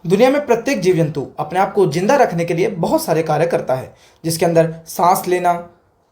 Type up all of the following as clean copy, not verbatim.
दुनिया में प्रत्येक जीव जंतु अपने आप को जिंदा रखने के लिए बहुत सारे कार्य करता है, जिसके अंदर सांस लेना,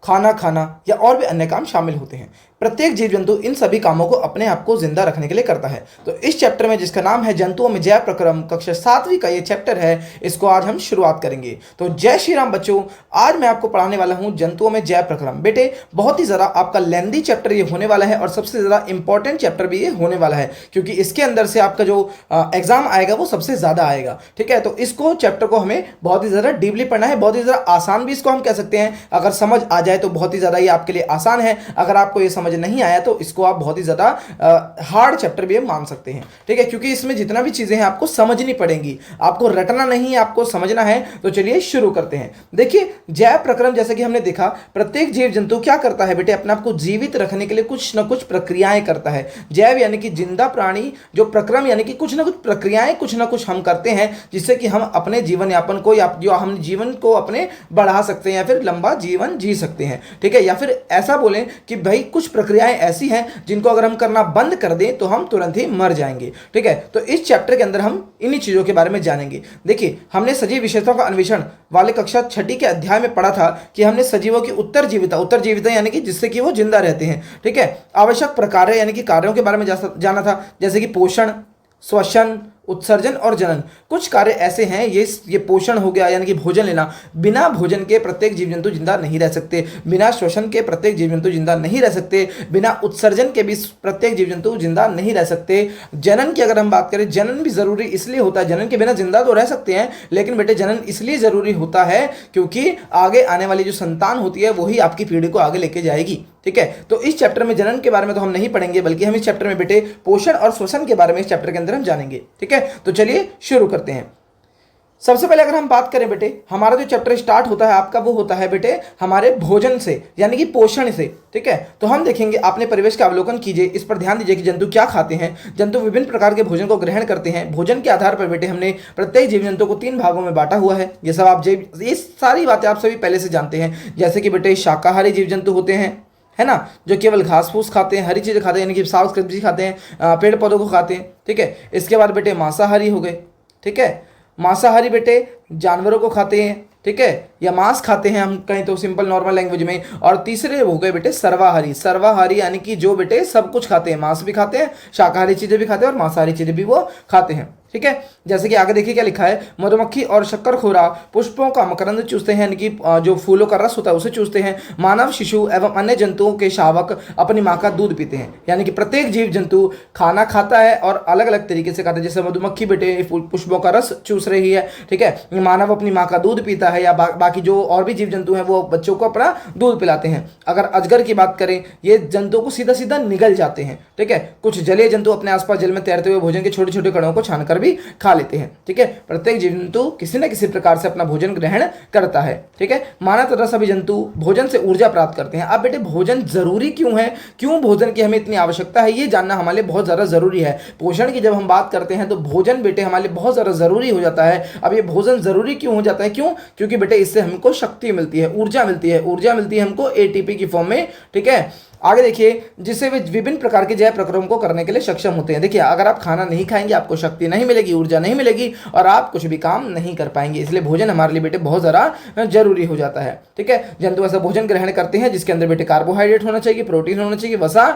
खाना खाना या और भी अन्य काम शामिल होते हैं। प्रत्येक जीव जंतु इन सभी कामों को अपने आप को जिंदा रखने के लिए करता है। तो इस चैप्टर में, जिसका नाम है जंतुओं में जय प्रक्रम, कक्षा 7वीं का ये चैप्टर है, इसको आज हम शुरुआत करेंगे। तो जय श्री राम बच्चों, आज मैं आपको पढ़ाने वाला हूं जंतुओं में जय प्रक्रम। बेटे बहुत ही ज़रा आपका लेंदी चैप्टर ये होने वाला है और सबसे ज़्यादा इंपॉर्टेंट चैप्टर भी ये होने वाला है, क्योंकि इसके अंदर से आपका जो एग्जाम आएगा वो सबसे ज़्यादा आएगा। ठीक है, तो इसको चैप्टर को हमें बहुत ही ज़्यादा डीपली पढ़ना है, बहुत ही ज़्यादा आसान भी इसको हम कह सकते हैं। अगर समझ आ जाए तो बहुत ही ज़्यादा ये आपके लिए आसान है, अगर आपको ये समझ नहीं आया तो इसको आप बहुत ही ज़्यादा हार्ड चैप्टर भी मान सकते हैं। ठीक है, क्योंकि इसमें जितना भी चीज़ें हैं आपको समझनी पड़ेंगी, आपको रटना नहीं, आपको समझना है। तो चलिए शुरू करते हैं। देखिए जय प्रक्रम, जैसे कि हमने देखा, प्रत्येक जीव जंतु क्या करता है बेटे, अपने आप को जीवित रखने के लिए कुछ ना कुछ प्रक्रियाएं करता है। जैव यानी कि जिंदा प्राणी, जो प्रक्रम यानी कि कुछ ना कुछ प्रक्रियाएं, कुछ ना कुछ हम करते हैं जिससे कि हम अपने जीवन यापन को या जो हम जीवन को अपने बढ़ा सकते हैं या फिर लंबा जीवन जी सकते हैं। ठीक है, या फिर ऐसा बोलें कि भाई कुछ प्रक्रियाएं ऐसी हैं जिनको अगर हम करना बंद कर दें तो हम तुरंत ही मर जाएंगे। ठीक है, तो इस चैप्टर के अंदर हम इन्हीं चीजों के बारे में जानेंगे। देखिए हमने सजीव विशेषताओं का अन्वेषण वाले कक्षा 6 के अध्याय में पढ़ा था कि हमने सजीवों की उत्तरजीविता यानी कि जिससे कि वो जिंदा रहते हैं। ठीक है, आवश्यक प्रकार यानी कि कार्यों के बारे में जाना था, जैसे कि पोषण, श्वसन, उत्सर्जन और जनन। कुछ कार्य ऐसे हैं, ये पोषण हो गया यानी कि भोजन लेना, बिना भोजन के प्रत्येक जीव जंतु जिंदा नहीं रह सकते, बिना श्वसन के प्रत्येक जीव जंतु जिंदा नहीं रह सकते, बिना उत्सर्जन के भी प्रत्येक जीव जंतु जिंदा नहीं रह सकते। जनन की अगर हम बात करें, जनन भी जरूरी इसलिए होता है, जनन के बिना जिंदा तो रह सकते हैं, लेकिन बेटे जनन इसलिए जरूरी होता है क्योंकि आगे आने वाली जो संतान होती है वही आपकी पीढ़ी को आगे लेके जाएगी। ठीक है, तो इस चैप्टर में जनन के बारे में तो हम नहीं पढ़ेंगे, बल्कि हम इस चैप्टर में बेटे पोषण और श्वसन के बारे में इस चैप्टर के अंदर हम जानेंगे। ठीक है, तो चलिए शुरू करते हैं। सबसे पहले अगर हम बात करें बेटे, हमारा जो चैप्टर स्टार्ट होता है आपका, वो होता है बेटे हमारे भोजन से यानी कि पोषण से। ठीक है, तो हम देखेंगे, आपने परिवेश का अवलोकन कीजिए, इस पर ध्यान दीजिए कि जंतु क्या खाते हैं। जंतु विभिन्न प्रकार के भोजन को ग्रहण करते हैं। भोजन के आधार पर बेटे हमने प्रत्येक जीव जंतु को 3 भागों में बांटा हुआ है। ये सब ये सारी बातें आप सभी पहले से जानते हैं। जैसे कि बेटे शाकाहारी जीव जंतु होते हैं, है ना, जो केवल घास फूस खाते हैं, हरी चीज़ें खाते हैं, यानी कि साग सब्जी खाते हैं, पेड़ पौधों को खाते हैं। ठीक है, इसके बाद बेटे मांसाहारी हो गए। ठीक है, मांसाहारी बेटे जानवरों को खाते हैं। ठीक है, या मांस खाते हैं हम कहीं तो सिंपल नॉर्मल लैंग्वेज में। और तीसरे हो गए बेटे सर्वाहारी। सर्वाहारी यानी कि जो बेटे सब कुछ खाते हैं, मांस भी खाते हैं, शाकाहारी चीजें भी खाते हैं और मांसाहारी चीजें भी वो खाते हैं। ठीक है, जैसे कि आगे देखिए क्या लिखा है, मधुमक्खी और शक्करखोरा पुष्पों का मकरंद चूसते हैं, यानी कि जो फूलों का रस होता है उसे चूसते हैं। मानव, शिशु एवं अन्य जंतुओं के शावक अपनी माँ का दूध पीते हैं। यानी कि प्रत्येक जीव जंतु खाना खाता है और अलग अलग तरीके से खाता है। जैसे मधुमक्खी बेटे पुष्पों का रस चूस रही है। ठीक है, मानव अपनी माँ का दूध पीता है, या बाकी जो और भी जीव जंतु हैं वो बच्चों को अपना दूध पिलाते हैं। अगर अजगर की बात करें, ये जंतुओं को सीधा सीधा निगल जाते हैं। ठीक है, कुछ जलीय जंतु अपने आसपास जल में तैरते हुए भोजन के छोटे छोटे कणों को छानकर भी खा लेते हैं। ठीक है, प्रत्येक जीव जंतु किसी न किसी प्रकार से अपना भोजन ग्रहण करता है। ठीक है, मानव तथा सभी जंतु भोजन से ऊर्जा प्राप्त करते हैं। अब बेटे भोजन जरूरी क्यों है, क्यों भोजन की हमें इतनी आवश्यकता है, ये जानना हमारे लिए बहुत ज्यादा जरूरी है। पोषण की जब हम बात करते हैं तो भोजन बेटे हमारे लिए बहुत ज्यादा जरूरी हो जाता है। अब ये भोजन जरूरी क्यों हो जाता है, क्यों, क्योंकि बेटे इससे हमको शक्ति मिलती है, ऊर्जा मिलती है, ऊर्जा मिलती है हमको एटीपी की फॉर्म में। ठीक है, आगे देखिए, जिससे वे विभिन्न प्रकार के जय प्रक्रम को करने के लिए सक्षम होते हैं। देखिए अगर आप खाना नहीं खाएंगे आपको शक्ति नहीं मिलेगी, ऊर्जा नहीं मिलेगी और आप कुछ भी काम नहीं कर पाएंगे। इसलिए भोजन हमारे लिए बेटे बहुत ज़्यादा जरूरी हो जाता है। ठीक है, जंतु ऐसा भोजन ग्रहण करते हैं जिसके अंदर बेटे कार्बोहाइड्रेट होना चाहिए, प्रोटीन होना चाहिए, वसा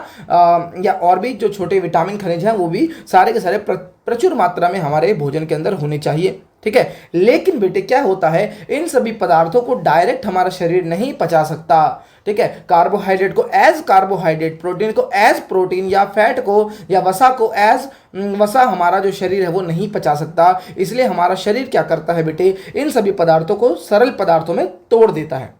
या और भी जो छोटे विटामिन खनिज हैं वो भी सारे के सारे प्रचुर मात्रा में हमारे भोजन के अंदर होने चाहिए। ठीक है, लेकिन बेटे क्या होता है, इन सभी पदार्थों को डायरेक्ट हमारा शरीर नहीं पचा सकता। ठीक है, कार्बोहाइड्रेट को एज कार्बोहाइड्रेट, प्रोटीन को एज प्रोटीन, या फैट को या वसा को एज वसा हमारा जो शरीर है वो नहीं पचा सकता। इसलिए हमारा शरीर क्या करता है बेटे, इन सभी पदार्थों को सरल पदार्थों में तोड़ देता है।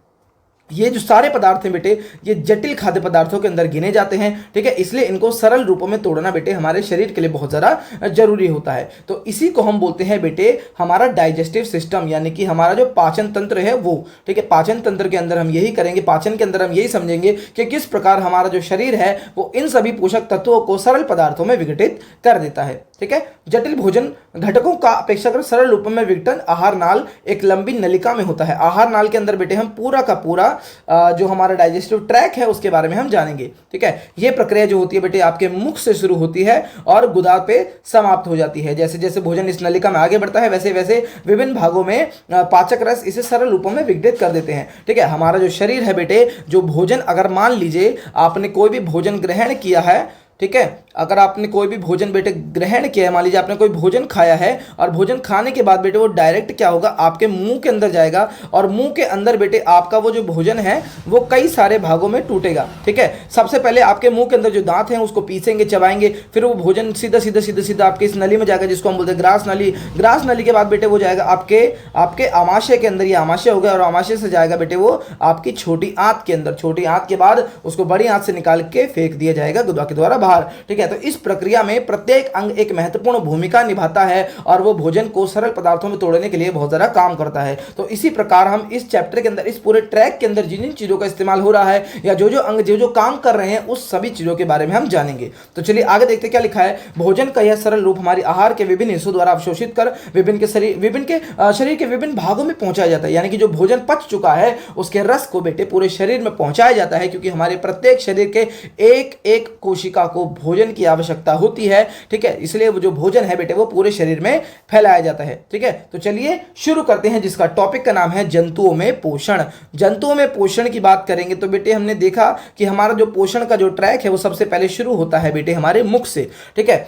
ये जो सारे पदार्थ हैं बेटे ये जटिल खाद्य पदार्थों के अंदर गिने जाते हैं। ठीक है, इसलिए इनको सरल रूपों में तोड़ना बेटे हमारे शरीर के लिए बहुत ज़्यादा जरूरी होता है। तो इसी को हम बोलते हैं बेटे हमारा डाइजेस्टिव सिस्टम, यानी कि हमारा जो पाचन तंत्र है वो। ठीक है, पाचन तंत्र के अंदर हम यही करेंगे, पाचन के अंदर हम यही समझेंगे कि किस प्रकार हमारा जो शरीर है वो इन सभी पोषक तत्वों को सरल पदार्थों में विघटित कर देता है। ठीक है, जटिल भोजन घटकों का अपेक्षाकृत सरल रूप में विघटन आहार नाल एक लंबी नलिका में होता है। आहार नाल के अंदर बेटे हम पूरा का पूरा जो हमारा डाइजेस्टिव ट्रैक है उसके बारे में हम जानेंगे। ठीक है, ये प्रक्रिया जो होती है बेटे आपके मुख से शुरू होती है और गुदा पे समाप्त हो जाती है। जैसे जैसे भोजन इस नलिका में आगे बढ़ता है वैसे वैसे विभिन्न भागों में पाचक रस इसे सरल रूपों में विघटित कर देते हैं। ठीक है, हमारा जो शरीर है बेटे, जो भोजन अगर मान लीजिए आपने कोई भी भोजन ग्रहण किया है, ठीक है, अगर आपने कोई भी भोजन बेटे ग्रहण किया है, मान लीजिए आपने कोई भोजन खाया है और भोजन खाने के बाद बेटे वो डायरेक्ट क्या होगा, आपके मुंह के अंदर जाएगा और मुंह के अंदर बेटे आपका वो जो भोजन है वो कई सारे भागों में टूटेगा। ठीक है, सबसे पहले आपके मुंह के अंदर जो दांत हैं उसको पीसेंगे, चबाएंगे, फिर वो भोजन सीधा सीधा सीधा सीधा आपके इस नली में जाएगा जिसको हम बोलते हैं ग्रास नली। ग्रास नली के बाद बेटे वो जाएगा आपके आमाशय के अंदर, ये आमाशय हो गया, और आमाशय से जाएगा बेटे वो आपकी छोटी आंत के अंदर। छोटी आंत के बाद उसको बड़ी आंत से निकाल के फेंक दिया जाएगा गुदा के द्वारा बाहर। ठीक है, तो इस प्रक्रिया में प्रत्येक अंग एक महत्वपूर्ण भूमिका निभाता है और वो भोजन को सरल पदार्थों में तोड़ने के लिए बहुत ज्यादा काम करता है। तो इसी प्रकार हम इस चैप्टर के अंदर, इस पूरे ट्रैक के अंदर जिन जिन चीजों का इस्तेमाल हो रहा है या जो जो अंग जो जो काम कर रहे हैं उस सभी चीजों के बारे में हम जानेंगे। तो चलिए आगे देखते क्या लिखा है। भोजन का यह सरल रूप हमारी आहार के विभिन्न हिस्सों द्वारा अवशोषित कर विभिन्न शरीर के विभिन्न भागों में पहुंचाया जाता है। यानी कि जो भोजन पच चुका है उसके रस को बेटे पूरे शरीर में पहुंचाया जाता है, क्योंकि हमारे प्रत्येक शरीर के एक एक कोशिका को भोजन की आवश्यकता होती है। ठीक है, इसलिए वो जो भोजन है बेटे वो पूरे शरीर में फैलाया जाता है। ठीक है, तो चलिए शुरू करते हैं, जिसका टॉपिक का नाम है जंतुओं में पोषण। जंतुओं में पोषण की बात करेंगे तो बेटे हमने देखा कि हमारा जो पोषण का जो ट्रैक है वो सबसे पहले शुरू होता है बेटे हमारे मुख से। ठीक है,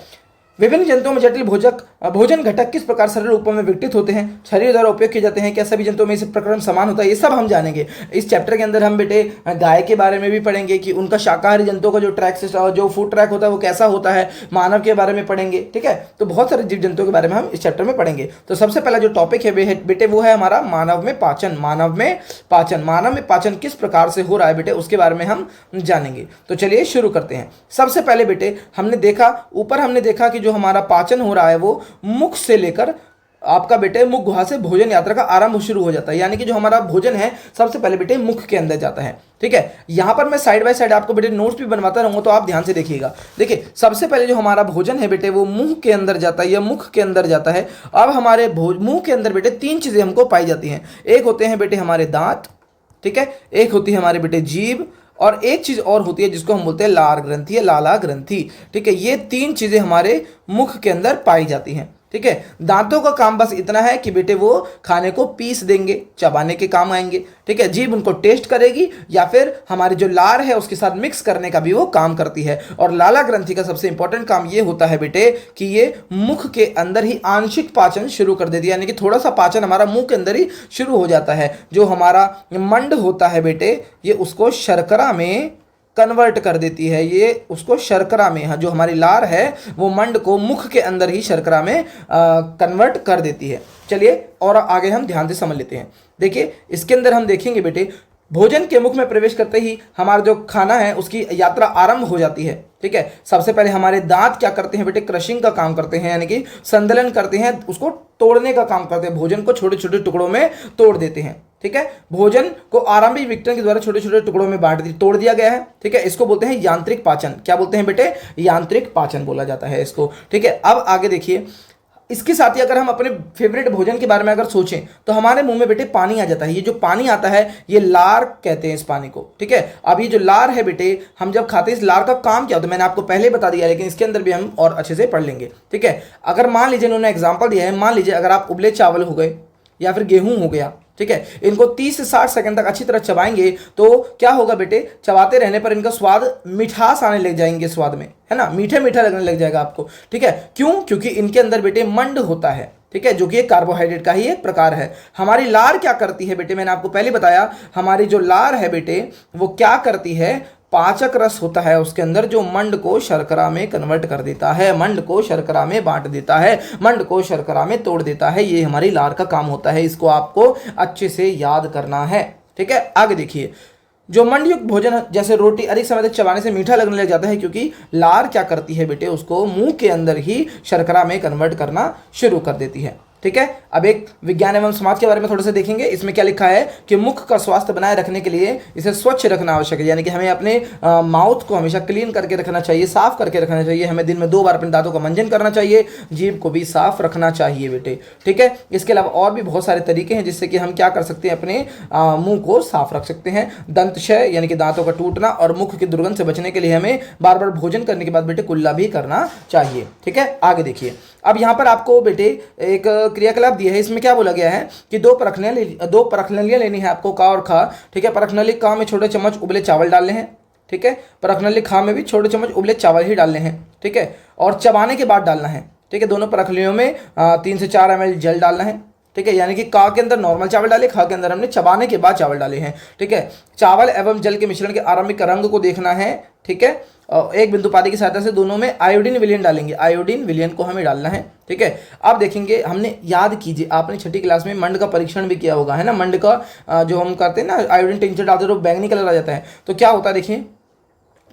विभिन्न जंतुओं में जटिल भोजन घटक किस प्रकार सरल रूपों में विघटित होते हैं, शरीर द्वारा उपयोग किए जाते हैं, क्या सभी जंतुओं में इस प्रक्रम समान होता है, ये सब हम जानेंगे। इस चैप्टर के अंदर हम बेटे गाय के बारे में भी पढ़ेंगे कि उनका शाकाहारी जंतुओं का जो ट्रैक जो फूड ट्रैक होता है वो कैसा होता है, मानव के बारे में पढ़ेंगे। ठीक है, तो बहुत सारे जीव जंतुओं के बारे में हम इस चैप्टर में पढ़ेंगे। तो सबसे पहला जो टॉपिक है बेटे वो है हमारा मानव में पाचन। मानव में पाचन किस प्रकार से हो रहा है बेटे उसके बारे में हम जानेंगे। तो चलिए शुरू करते हैं। सबसे पहले बेटे हमने देखा कि जो हमारा पाचन हो रहा है वो मुख से लेकर आपका बेटे मुख गुहा से भोजन यात्रा का आरंभ शुरू हो जाता है। यानी कि जो हमारा भोजन है सबसे पहले बेटे मुख के अंदर जाता है। ठीक है, यहां पर मैं साइड बाय साइड आपको बेटे नोट्स भी बनवाता रहूंगा, तो आप ध्यान से देखिएगा। देखिए, सबसे पहले जो हमारा भोजन है बेटे वो मुंह के अंदर जाता है या मुख के अंदर जाता है। अब हमारे मुंह के अंदर बेटे तीन चीजें हमको पाई जाती हैं। एक होते हैं बेटे हमारे दांत, ठीक है, एक होती है हमारे बेटे जीभ, और एक चीज और होती है जिसको हम बोलते हैं लार ग्रंथि या लाला ग्रंथि। ठीक है, ये तीन चीजें हमारे मुख के अंदर पाई जाती हैं। ठीक है, दांतों का काम बस इतना है कि बेटे वो खाने को पीस देंगे, चबाने के काम आएंगे। ठीक है, जीभ उनको टेस्ट करेगी या फिर हमारी जो लार है उसके साथ मिक्स करने का भी वो काम करती है। और लाला ग्रंथि का सबसे इंपॉर्टेंट काम ये होता है बेटे कि ये मुख के अंदर ही आंशिक पाचन शुरू कर देती है, यानी कि थोड़ा सा पाचन हमारा मुंह के अंदर ही शुरू हो जाता है। जो हमारा मंड होता है बेटे ये उसको शर्करा में कन्वर्ट कर देती है, ये उसको शर्करा में, जो हमारी लार है वो मंड को मुख के अंदर ही शर्करा में कन्वर्ट कर देती है। चलिए और आगे हम ध्यान से समझ लेते हैं। देखिए, इसके अंदर हम देखेंगे बेटे भोजन के मुख में प्रवेश करते ही हमारा जो खाना है उसकी यात्रा आरंभ हो जाती है। ठीक है, सबसे पहले हमारे दांत क्या करते हैं बेटे, क्रशिंग का काम करते हैं, यानी कि संदलन करते हैं, उसको तोड़ने का काम करते हैं, भोजन को छोटे छोटे टुकड़ों में तोड़ देते हैं। ठीक है, भोजन को आरंभिक विघटन के द्वारा छोटे छोटे टुकड़ों में तोड़ दिया गया है। ठीक है, इसको बोलते हैं यांत्रिक पाचन। क्या बोलते हैं बेटे, यांत्रिक पाचन बोला जाता है इसको। ठीक है, अब आगे देखिए, इसके साथ ही अगर हम अपने फेवरेट भोजन के बारे में अगर सोचें तो हमारे मुंह में बेटे पानी आ जाता है। ये जो पानी आता है ये लार कहते हैं इस पानी को। ठीक है, अब ये जो लार है बेटे हम जब खाते हैं इस लार का काम क्या होता है मैंने आपको पहले बता दिया, लेकिन इसके अंदर भी हम और अच्छे से पढ़ लेंगे। ठीक है, अगर मान लीजिए उन्होंने एग्जाम्पल दिया है, मान लीजिए अगर आप उबले चावल हो गए या फिर गेहूं हो गया, ठीक है, इनको 30 से 60 सेकंड तक अच्छी तरह चबाएंगे तो क्या होगा बेटे, चबाते रहने पर इनका स्वाद मिठास आने लग जाएंगे, स्वाद में, है ना, मीठा मीठा लगने लग जाएगा आपको। ठीक है, क्यों, क्योंकि इनके अंदर बेटे मंड होता है। ठीक है, जो कि एक कार्बोहाइड्रेट का ही एक प्रकार है। हमारी लार क्या करती है बेटे, मैंने आपको पहले बताया, हमारी जो लार है बेटे वो क्या करती है, पाचक रस होता है उसके अंदर जो मंड को शर्करा में कन्वर्ट कर देता है, मंड को शर्करा में बांट देता है, मंड को शर्करा में तोड़ देता है। ये हमारी लार का काम होता है, इसको आपको अच्छे से याद करना है। ठीक है, आगे देखिए, जो मंडयुक्त भोजन जैसे रोटी अधिक समय तक चबाने से मीठा लगने लग जाता है, क्योंकि लार क्या करती है बेटे, उसको मुंह के अंदर ही शर्करा में कन्वर्ट करना शुरू कर देती है। ठीक है। अब एक विज्ञान एवं समाज के बारे में थोड़ा सा देखेंगे। इसमें क्या लिखा है कि मुख का स्वास्थ्य बनाए रखने के लिए इसे स्वच्छ रखना आवश्यक है, यानी कि हमें अपने माउथ को हमेशा क्लीन करके रखना चाहिए, साफ करके रखना चाहिए। हमें दिन में 2 बार अपने दांतों का मंजन करना चाहिए, जीभ को भी साफ रखना चाहिए बेटे, ठीक है। इसके अलावा और भी बहुत सारे तरीके हैं जिससे कि हम क्या कर सकते हैं, अपने मुंह को साफ रख सकते हैं। दंतक्षय यानी कि दांतों का टूटना और मुख की दुर्गंध से बचने के लिए हमें बार बार भोजन करने के बाद बेटे कुल्ला भी करना चाहिए, ठीक है। आगे देखिए, अब यहाँ पर आपको बेटे एक क्रियाकलाप दिया है। इसमें क्या बोला गया है कि 2 परखनलियाँ लेनी है आपको, का और खा, ठीक है। परखनली का में छोटे चम्मच उबले चावल डालने हैं, ठीक है। परखनली खा में भी छोटे चम्मच उबले चावल ही डालने हैं, ठीक है। और चबाने के बाद डालना है, ठीक है। दोनों परखलियों में 3 से 4 ml जल डालना है, ठीक है। यानी कि का के अंदर नॉर्मल चावल डाले, खा के अंदर हमने चबाने के बाद चावल डाले हैं, ठीक है। चावल एवं जल के मिश्रण के आरंभिक रंग को देखना है, ठीक है। और एक बिंदु पारी की सहायता से दोनों में आयोडीन विलयन डालेंगे, आयोडीन विलयन को हमें डालना है, ठीक है। अब देखेंगे, हमने याद कीजिए, आपने 6ठी क्लास में मंड का परीक्षण भी किया होगा, है ना। मंड का जो हम करते हैं ना, आयोडीन टिंचर डालते तो बैंगनी कलर आ जाता है। तो क्या होता है देखिए,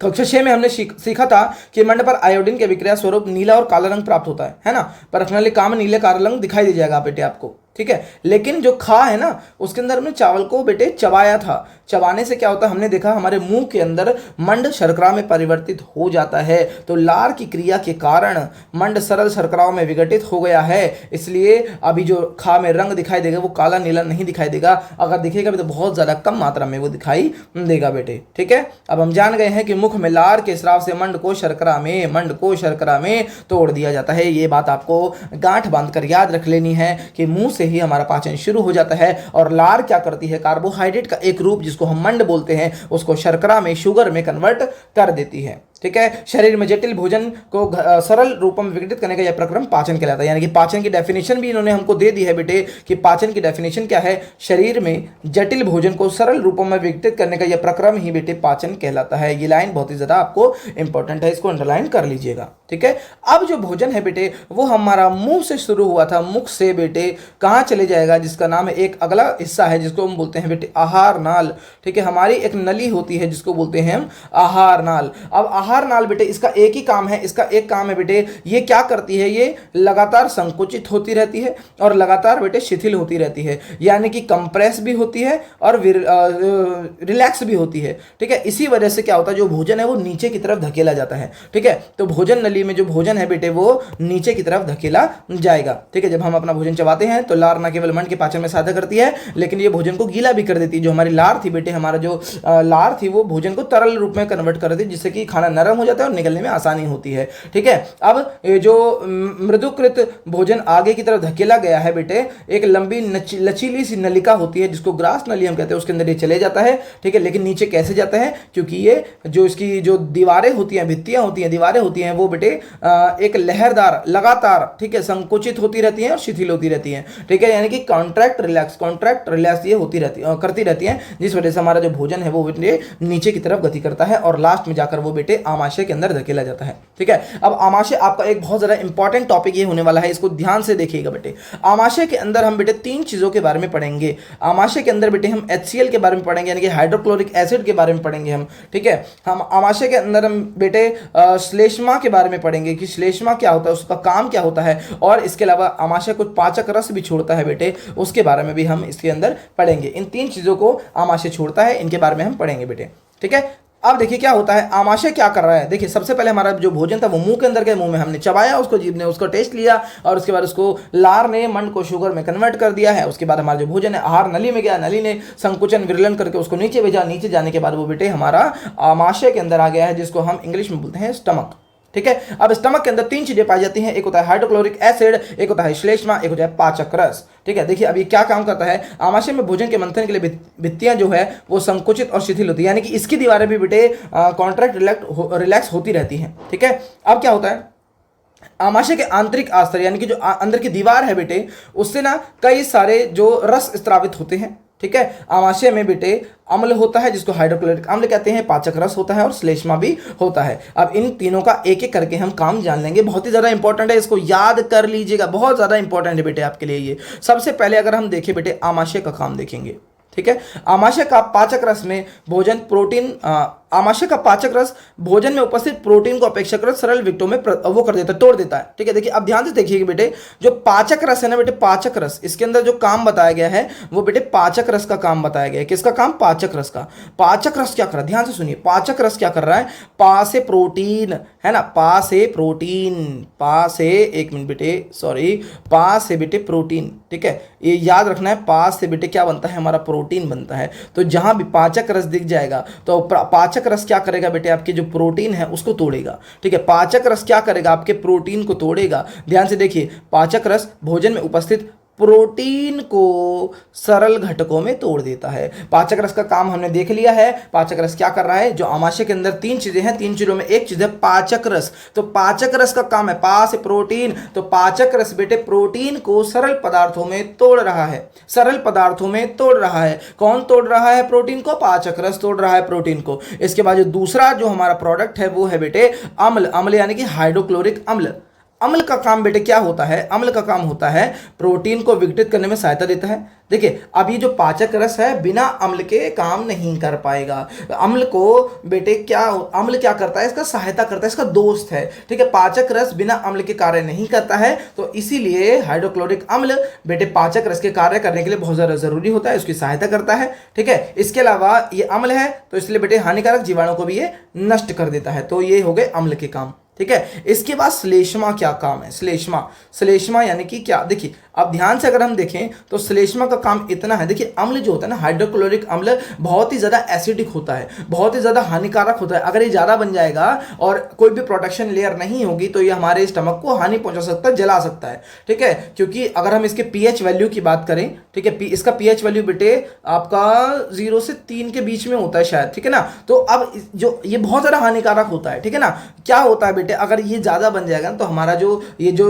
कक्षा 6 में हमने सीखा था कि मंड पर आयोडीन के विक्रिया स्वरूप नीला और काला रंग प्राप्त होता है ना। परखनली का में नीले काला रंग दिखाई दे जाएगा बेटे आपको, ठीक है। लेकिन जो खा है ना, उसके अंदर हमने चावल को बेटे चबाया था। चबाने से क्या होता है, हमने देखा हमारे मुंह के अंदर मंड शर्करा में परिवर्तित हो जाता है। तो लार की क्रिया के कारण मंड सरल शर्कराओं में विघटित हो गया है, इसलिए अभी जो खा में रंग दिखाई देगा वो काला नीला नहीं दिखाई देगा। अगर दिखेगा भी तो बहुत ज्यादा कम मात्रा में वो दिखाई देगा बेटे, ठीक है। अब हम जान गए हैं कि मुख में लार के स्राव से मंड को शर्करा में तोड़ दिया जाता है। ये बात आपको गांठ बांधकर याद रख लेनी है कि मुंह से ही हमारा पाचन शुरू हो जाता है। और लार क्या करती है, कार्बोहाइड्रेट का एक रूप जिसको हम मंड बोलते हैं, उसको शर्करा में, शुगर में कन्वर्ट कर देती है, ठीक है। शरीर में जटिल भोजन को सरल रूप में विघटित करने का यह प्रक्रम पाचन कहलाता है। यानी कि पाचन की डेफिनेशन भी इन्होंने हमको दे दी है बेटे कि पाचन की डेफिनेशन क्या है, शरीर में जटिल भोजन को सरल रूपों में विघटित करने का यह प्रक्रम ही बेटे पाचन कहलाता है। ये लाइन बहुत ही ज्यादा आपको इंपॉर्टेंट है, इसको अंडरलाइन कर लीजिएगा, ठीक है। अब जो भोजन है बेटे वो हमारा मुंह से शुरू हुआ था, मुख से बेटे कहाँ चले जाएगा, जिसका नाम है, एक अगला हिस्सा है जिसको हम बोलते हैं बेटे आहार नाल, ठीक है। हमारी एक नली होती है जिसको बोलते हैं हम आहार नाल। अब आहार नाल बेटे, इसका एक ही काम है, इसका एक काम है बेटे, ये क्या करती है, ये लगातार संकुचित होती रहती है और लगातार बेटे शिथिल होती रहती है, यानी कि कंप्रेस भी होती है और रिलैक्स भी होती है, ठीक है। इसी वजह से क्या होता है, जो भोजन है वो नीचे की तरफ धकेला जाता है, ठीक है। तो भोजन नली में जो भोजन है बेटे वो नीचे की तरफ धकेला जाएगा, ठीक है। जब हम अपना भोजन चबाते हैं तो लार न केवल मंड के पाचन में सहायता करती है, लेकिन ये भोजन को गीला भी कर देती है। जो हमारी लार थी बेटे, हमारा जो लार थी वो भोजन को तरल रूप में कन्वर्ट कर देती है, जिससे कि खाना नरम हो जाता है और निकलने में आसानी होती है, ठीक है। अब जो मृदुकृत भोजन आगे की तरफ धकेला गया है बेटे, एक लंबी लचीली सी नलिका होती है जिसको ग्रास नली हम कहते हैं, उसके अंदर ये चले जाता है, ठीक है। लेकिन नीचे कैसे जाता है, क्योंकि ये जो इसकी जो दीवारें होती हैं, भित्तियां होती हैं, दीवारें होती हैं, वो बेटे एक लहरदार लगातार, ठीक है, संकुचित होती रहती हैं और शिथिल होती रहती हैं, ठीक है। यानी कि कॉन्ट्रैक्ट रिलैक्स ये होती रहती करती रहती हैं, जिस वजह से हमारा जो भोजन है वो बेटे नीचे की तरफ गति करता है और लास्ट में जाकर वो बेटे आमाशय के अंदर धकेला जाता है, ठीक है। अब आमाशय आपका एक बहुत ज्यादा इंपॉर्टेंट टॉपिक ये होने वाला है, इसको ध्यान से देखिएगा बेटे। आमाशय के अंदर हम बेटे 3 चीजों के बारे में पढ़ेंगे। आमाशय के अंदर बेटे हम HCl के बारे में पढ़ेंगे, यानी कि हाइड्रोक्लोरिक एसिड के बारे में पढ़ेंगे हम, ठीक है। हम आमाशय के अंदर हम बेटे श्लेष्मा के बारे में पढ़ेंगे कि श्लेष्मा क्या होता है, उसका काम क्या होता है, और इसके अलावा आमाशय कुछ पाचक रस भी छोड़ता है बेटे, उसके बारे में भी हम इसके अंदर पढ़ेंगे। इन 3 चीजों को आमाशय छोड़ता है, इनके बारे में हम पढ़ेंगे बेटे, ठीक है। अब देखिए क्या होता है, आमाशय क्या कर रहा है। देखिए सबसे पहले हमारा जो भोजन था वो मुंह के अंदर के, मुंह में हमने चबाया, उसको जीभ ने उसको टेस्ट लिया और उसके बाद उसको लार ने मंड को शुगर में कन्वर्ट कर दिया है। उसके बाद हमारा जो भोजन है आहार नली में गया, नली ने संकुचन विरलन करके उसको नीचे भेजा, नीचे जाने के बाद वो बेटे हमारा आमाशय के अंदर आ गया है, जिसको हम इंग्लिश में बोलते हैं स्टमक, ठीक है। अब स्टमक के अंदर 3 चीजें पाई जाती हैं, एक होता है हाइड्रोक्लोरिक एसिड, एक होता है श्लेष्मा, एक होता है पाचक रस, ठीक है। देखिए अब ये क्या काम करता है, आमाशय में भोजन के मंथन के लिए भित्तियां जो है वो संकुचित और शिथिल होती है, यानी कि इसकी दीवारें भी बेटे कॉन्ट्रैक्ट रिलैक्स होती रहती हैं, ठीक है। अब क्या होता है, आमाशय के आंतरिक आस्तर यानी कि जो अंदर की दीवार है बेटे, उससे ना कई सारे जो रस स्त्रावित होते हैं, ठीक है। आमाशय में बेटे अम्ल होता है जिसको हाइड्रोक्लोरिक अम्ल कहते हैं, पाचक रस होता है और श्लेष्मा भी होता है। अब इन तीनों का एक एक करके हम काम जान लेंगे, बहुत ही ज्यादा इंपॉर्टेंट है, इसको याद कर लीजिएगा, बहुत ज्यादा इंपॉर्टेंट है बेटे आपके लिए ये। सबसे पहले अगर हम देखें बेटे आमाशय का काम देखेंगे, ठीक है। आमाशय का पाचक रस में भोजन प्रोटीन आमाशय का पाचक रस भोजन में उपस्थित प्रोटीन को अपेक्षाकृत सरल विकटों में वो कर देता है, तोड़ देता है। ठीक है, देखिए अब ध्यान से देखिए बेटे, जो पाचक रस है ना बेटे, पाचक रस, इसके अंदर जो काम बताया गया है वो बेटे पाचक रस का काम बताया गया है। किसका काम? पाचक रस का। पाचक रस क्या कर रहा है, ध्यान से सुनिए, पाचक रस क्या कर रहा है? पा से प्रोटीन, है ना, पा से प्रोटीन, पा से, एक मिनट बेटे, सॉरी, पा से बेटे प्रोटीन। ठीक है, ये याद रखना है, पा से बेटे क्या बनता है? हमारा प्रोटीन बनता है। तो जहां भी पाचक रस दिख जाएगा तो पाचक रस क्या करेगा बेटे? आपके जो प्रोटीन है उसको तोड़ेगा। ठीक है, पाचक रस क्या करेगा? आपके प्रोटीन को तोड़ेगा। ध्यान से देखिए, पाचक रस भोजन में उपस्थित प्रोटीन को सरल घटकों में तोड़ देता है। पाचक रस का काम हमने देख लिया है। पाचक रस क्या कर रहा है? जो आमाशय के अंदर तीन चीजें हैं, तीन चीजों में एक चीज है पाचक रस। तो पाचक रस का काम है, पा से प्रोटीन, तो पाचक रस बेटे प्रोटीन को सरल पदार्थों में तोड़ रहा है, सरल पदार्थों में तोड़ रहा है। कौन तोड़ रहा है प्रोटीन को? पाचक रस तोड़ रहा है प्रोटीन को। इसके बाद जो दूसरा जो हमारा प्रोडक्ट है वो है बेटे अम्ल। अम्ल यानी कि हाइड्रोक्लोरिक अम्ल। अम्ल का काम बेटे क्या होता है? अम्ल का काम होता है प्रोटीन को विघटित करने में सहायता देता है। देखिए, अब ये जो पाचक रस है बिना अम्ल के काम नहीं कर पाएगा। अम्ल को बेटे क्या, अम्ल क्या करता है? इसका सहायता करता है, इसका दोस्त है। ठीक है, पाचक रस बिना अम्ल के कार्य नहीं करता है, तो इसीलिए हाइड्रोक्लोरिक अम्ल बेटे पाचक रस के कार्य करने के लिए बहुत ज़्यादा जरूरी होता है, उसकी सहायता करता है। ठीक है, इसके अलावा ये अम्ल है तो इसलिए बेटे हानिकारक जीवाणु को भी ये नष्ट कर देता है। तो ये हो गए अम्ल के काम। ठीक है, इसके बाद श्लेष्मा क्या काम है? श्लेष्मा, श्लेष्मा यानी कि क्या? देखिए अब ध्यान से अगर हम देखें तो श्लेष्मा का काम इतना है। देखिए अम्ल जो होता है ना, हाइड्रोक्लोरिक अम्ल बहुत ही ज्यादा एसिडिक होता है, बहुत ही ज्यादा हानिकारक होता है। अगर ये ज्यादा बन जाएगा और कोई भी प्रोटेक्शन लेयर नहीं होगी तो ये हमारे स्टमक को हानि पहुंचा सकता है, जला सकता है। ठीक है, क्योंकि अगर हम इसके पीएच वैल्यू की बात करें, ठीक है, इसका पीएच वैल्यू बेटे आपका 0 से 3 के बीच में होता है शायद। ठीक है ना, तो अब जो ये बहुत ज्यादा हानिकारक होता है। ठीक है ना, क्या होता है बेटे, अगर ये ज्यादा बन जाएगा तो हमारा जो ये जो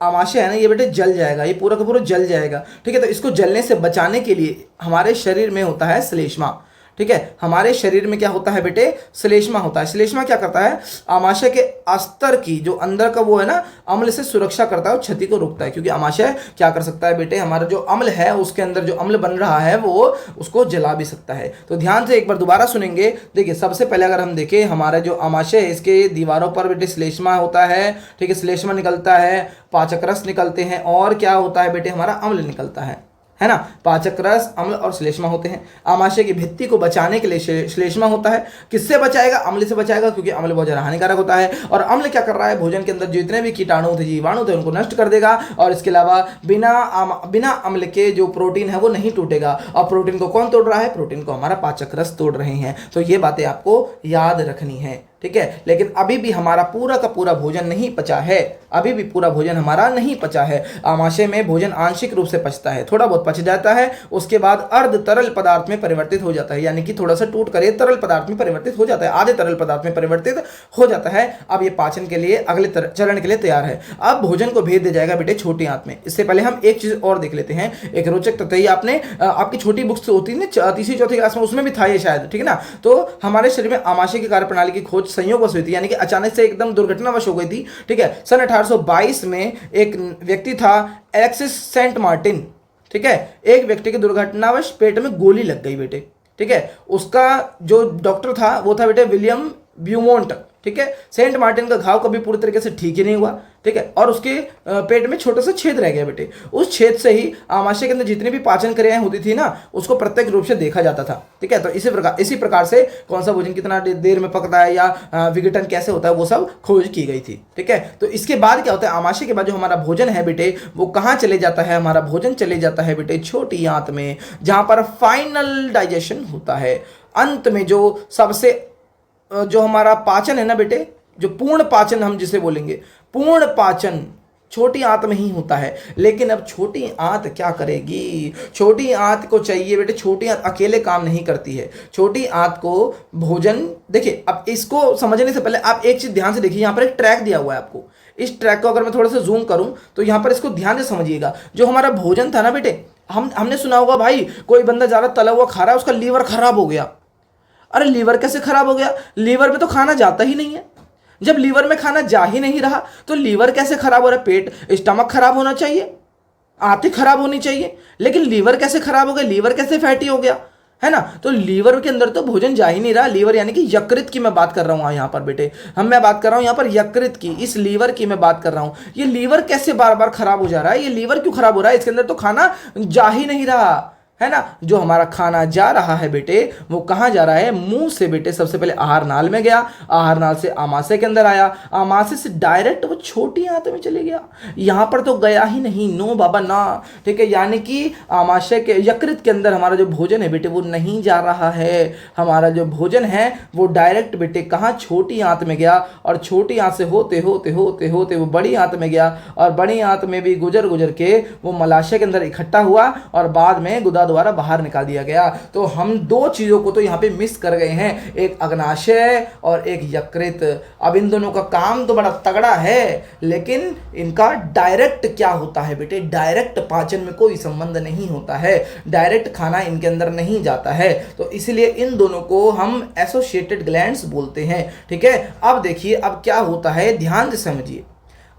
आमाशय है ना, ये बेटे जल जाएगा, ये पूरा का पूरा जल जाएगा। ठीक है, तो इसको जलने से बचाने के लिए हमारे शरीर में होता है श्लेष्मा। ठीक है, हमारे शरीर में क्या होता है बेटे? श्लेष्मा होता है। श्लेष्मा क्या करता है? आमाशय के अस्तर की जो अंदर का वो है ना, अम्ल से सुरक्षा करता है और क्षति को रोकता है। क्योंकि आमाशय क्या कर सकता है बेटे? हमारा जो अम्ल है उसके अंदर जो अम्ल बन रहा है वो उसको जला भी सकता है। तो ध्यान से एक बार दोबारा सुनेंगे। देखिए सबसे पहले अगर हम देखें, हमारा जो आमाशय है इसके दीवारों पर बेटे श्लेष्मा होता है। ठीक है, श्लेष्मा निकलता है, पाचक रस निकलते हैं, और क्या होता है बेटे? हमारा अम्ल निकलता है ना। पाचक रस, अम्ल और श्लेष्मा होते हैं। आमाशय की भित्ति को बचाने के लिए श्लेष्मा होता है। किससे बचाएगा? अम्ल से बचाएगा, क्योंकि अम्ल बहुत ज्यादा हानिकारक होता है। और अम्ल क्या कर रहा है? भोजन के अंदर जितने भी कीटाणु थे, जीवाणु थे, उनको नष्ट कर देगा। और इसके अलावा बिना अम्ल के जो प्रोटीन है वो नहीं टूटेगा। और प्रोटीन को कौन तोड़ रहा है? प्रोटीन को हमारा पाचक रस तोड़ रहे हैं। तो ये बातें आपको याद रखनी है। ठीक है, लेकिन अभी भी हमारा पूरा का पूरा भोजन नहीं पचा है, अभी भी पूरा भोजन हमारा नहीं पचा है। आमाशय में भोजन आंशिक रूप से पचता है, थोड़ा बहुत पच जाता है, उसके बाद अर्ध तरल पदार्थ में परिवर्तित हो जाता है, यानी कि थोड़ा सा टूट कर तरल पदार्थ में परिवर्तित हो जाता है, आधे तरल पदार्थ में परिवर्तित हो जाता है। अब ये पाचन के लिए अगले चरण के लिए तैयार है। अब भोजन को भेज दिया जाएगा बेटे छोटी आंत में। इससे पहले हम एक चीज और देख लेते हैं, एक रोचक तथ्य। आपने आपकी छोटी बुक्स होती है ना, तीसरी चौथी क्लास में, उसमें भी था ये शायद। ठीक है ना, तो हमारे शरीर में आमाशय की कार्यप्रणाली की खोज संयोगवश हुई थी, यानी कि अचानक से एकदम दुर्घटनावश हो गई थी। ठीक है, सन 1822 में एक व्यक्ति था एलेक्सिस सेंट मार्टिन। ठीक है, एक व्यक्ति के दुर्घटनावश पेट में गोली लग गई बेटे। ठीक है, उसका जो डॉक्टर था वो था बेटे विलियम ब्यूमोंट। ठीक है, सेंट मार्टिन का घाव कभी पूरी तरीके से ठीक ही नहीं हुआ। ठीक है, और उसके पेट में छोटा सा छेद रह गया बेटे। उस छेद से ही आमाशय के अंदर जितनी भी पाचन क्रियाएं होती थी ना, उसको प्रत्यक्ष रूप से देखा जाता था। ठीक है, तो इसी प्रकार से कौन सा भोजन कितना देर में पकता है या विघटन कैसे होता है वो सब खोज की गई थी। ठीक है, तो इसके बाद क्या होता है? आमाशय के बाद जो हमारा भोजन है बेटे वो कहाँ चले जाता है? हमारा भोजन चले जाता है बेटे छोटी आंत में, जहां पर फाइनल डाइजेशन होता है। अंत में जो सबसे जो हमारा पाचन है ना बेटे, जो पूर्ण पाचन हम जिसे बोलेंगे, पूर्ण पाचन छोटी आंत में ही होता है। लेकिन अब छोटी आंत क्या करेगी? छोटी आंत को चाहिए बेटे, छोटी आंत अकेले काम नहीं करती है। छोटी आंत को भोजन, देखिए अब इसको समझने से पहले आप एक चीज ध्यान से देखिए, यहां पर एक ट्रैक दिया हुआ है आपको। इस ट्रैक को अगर मैं थोड़ा सा जूम करूं तो यहां पर इसको ध्यान से समझिएगा। जो हमारा भोजन था ना बेटे, हमने सुना होगा भाई, कोई बंदा ज्यादा तला हुआ खा रहा है, उसका लीवर खराब हो गया। अरे लीवर कैसे खराब हो गया? लीवर में तो खाना जाता ही नहीं है। जब लीवर में खाना जा ही नहीं रहा तो लीवर कैसे खराब हो रहा है? पेट, स्टमक खराब होना चाहिए, आंतें खराब होनी चाहिए, लेकिन लीवर कैसे खराब हो गया? लीवर कैसे फैटी हो गया? है ना। तो लीवर के अंदर तो भोजन जा ही नहीं रहा। लीवर यानी कि यकृत की मैं बात कर रहा हूँ यहाँ पर बेटे, मैं बात कर रहा हूँ यहाँ पर यकृत की, इस लीवर की मैं बात कर रहा हूँ। ये लीवर कैसे बार बार खराब हो जा रहा है, ये लीवर क्यों खराब हो रहा है, इसके अंदर तो खाना जा ही नहीं रहा, है ना। जो हमारा खाना जा रहा है बेटे वो कहाँ जा रहा है, मुंह से बेटे सबसे पहले आहार नाल में गया, आहार नाल से आमाशय के अंदर आया, आमाशय से डायरेक्ट वो छोटी आंत में चले गया, यहाँ पर तो गया ही नहीं, नो बाबा ना, ठीक है। यानी कि आमाशय के यकृत के अंदर हमारा जो भोजन है बेटे वो नहीं जा रहा है, हमारा जो भोजन है वो डायरेक्ट बेटे कहाँ, छोटी आंत में गया, और छोटी आंत से होते होते होते होते वो बड़ी आंत में गया, और बड़ी आंत में भी गुजर गुजर के वो मलाशय के अंदर इकट्ठा हुआ और बाद में गुदा द्वारा बाहर निकाल दिया गया। तो हम दो चीजों को तो यहाँ पे मिस कर गए हैं, एक अग्नाशय और एक यकृत। अब इन दोनों का काम तो बड़ा तगड़ा है, लेकिन इनका डायरेक्ट क्या होता है बेटे, डायरेक्ट पाचन में कोई संबंध नहीं होता है, डायरेक्ट खाना इनके अंदर नहीं जाता है। तो इसलिए इन दोनों को हम एसोसिएटेड ग्लैंड्स बोलते हैं, ठीक है। अब देखिए अब क्या होता है, ध्यान से समझिए।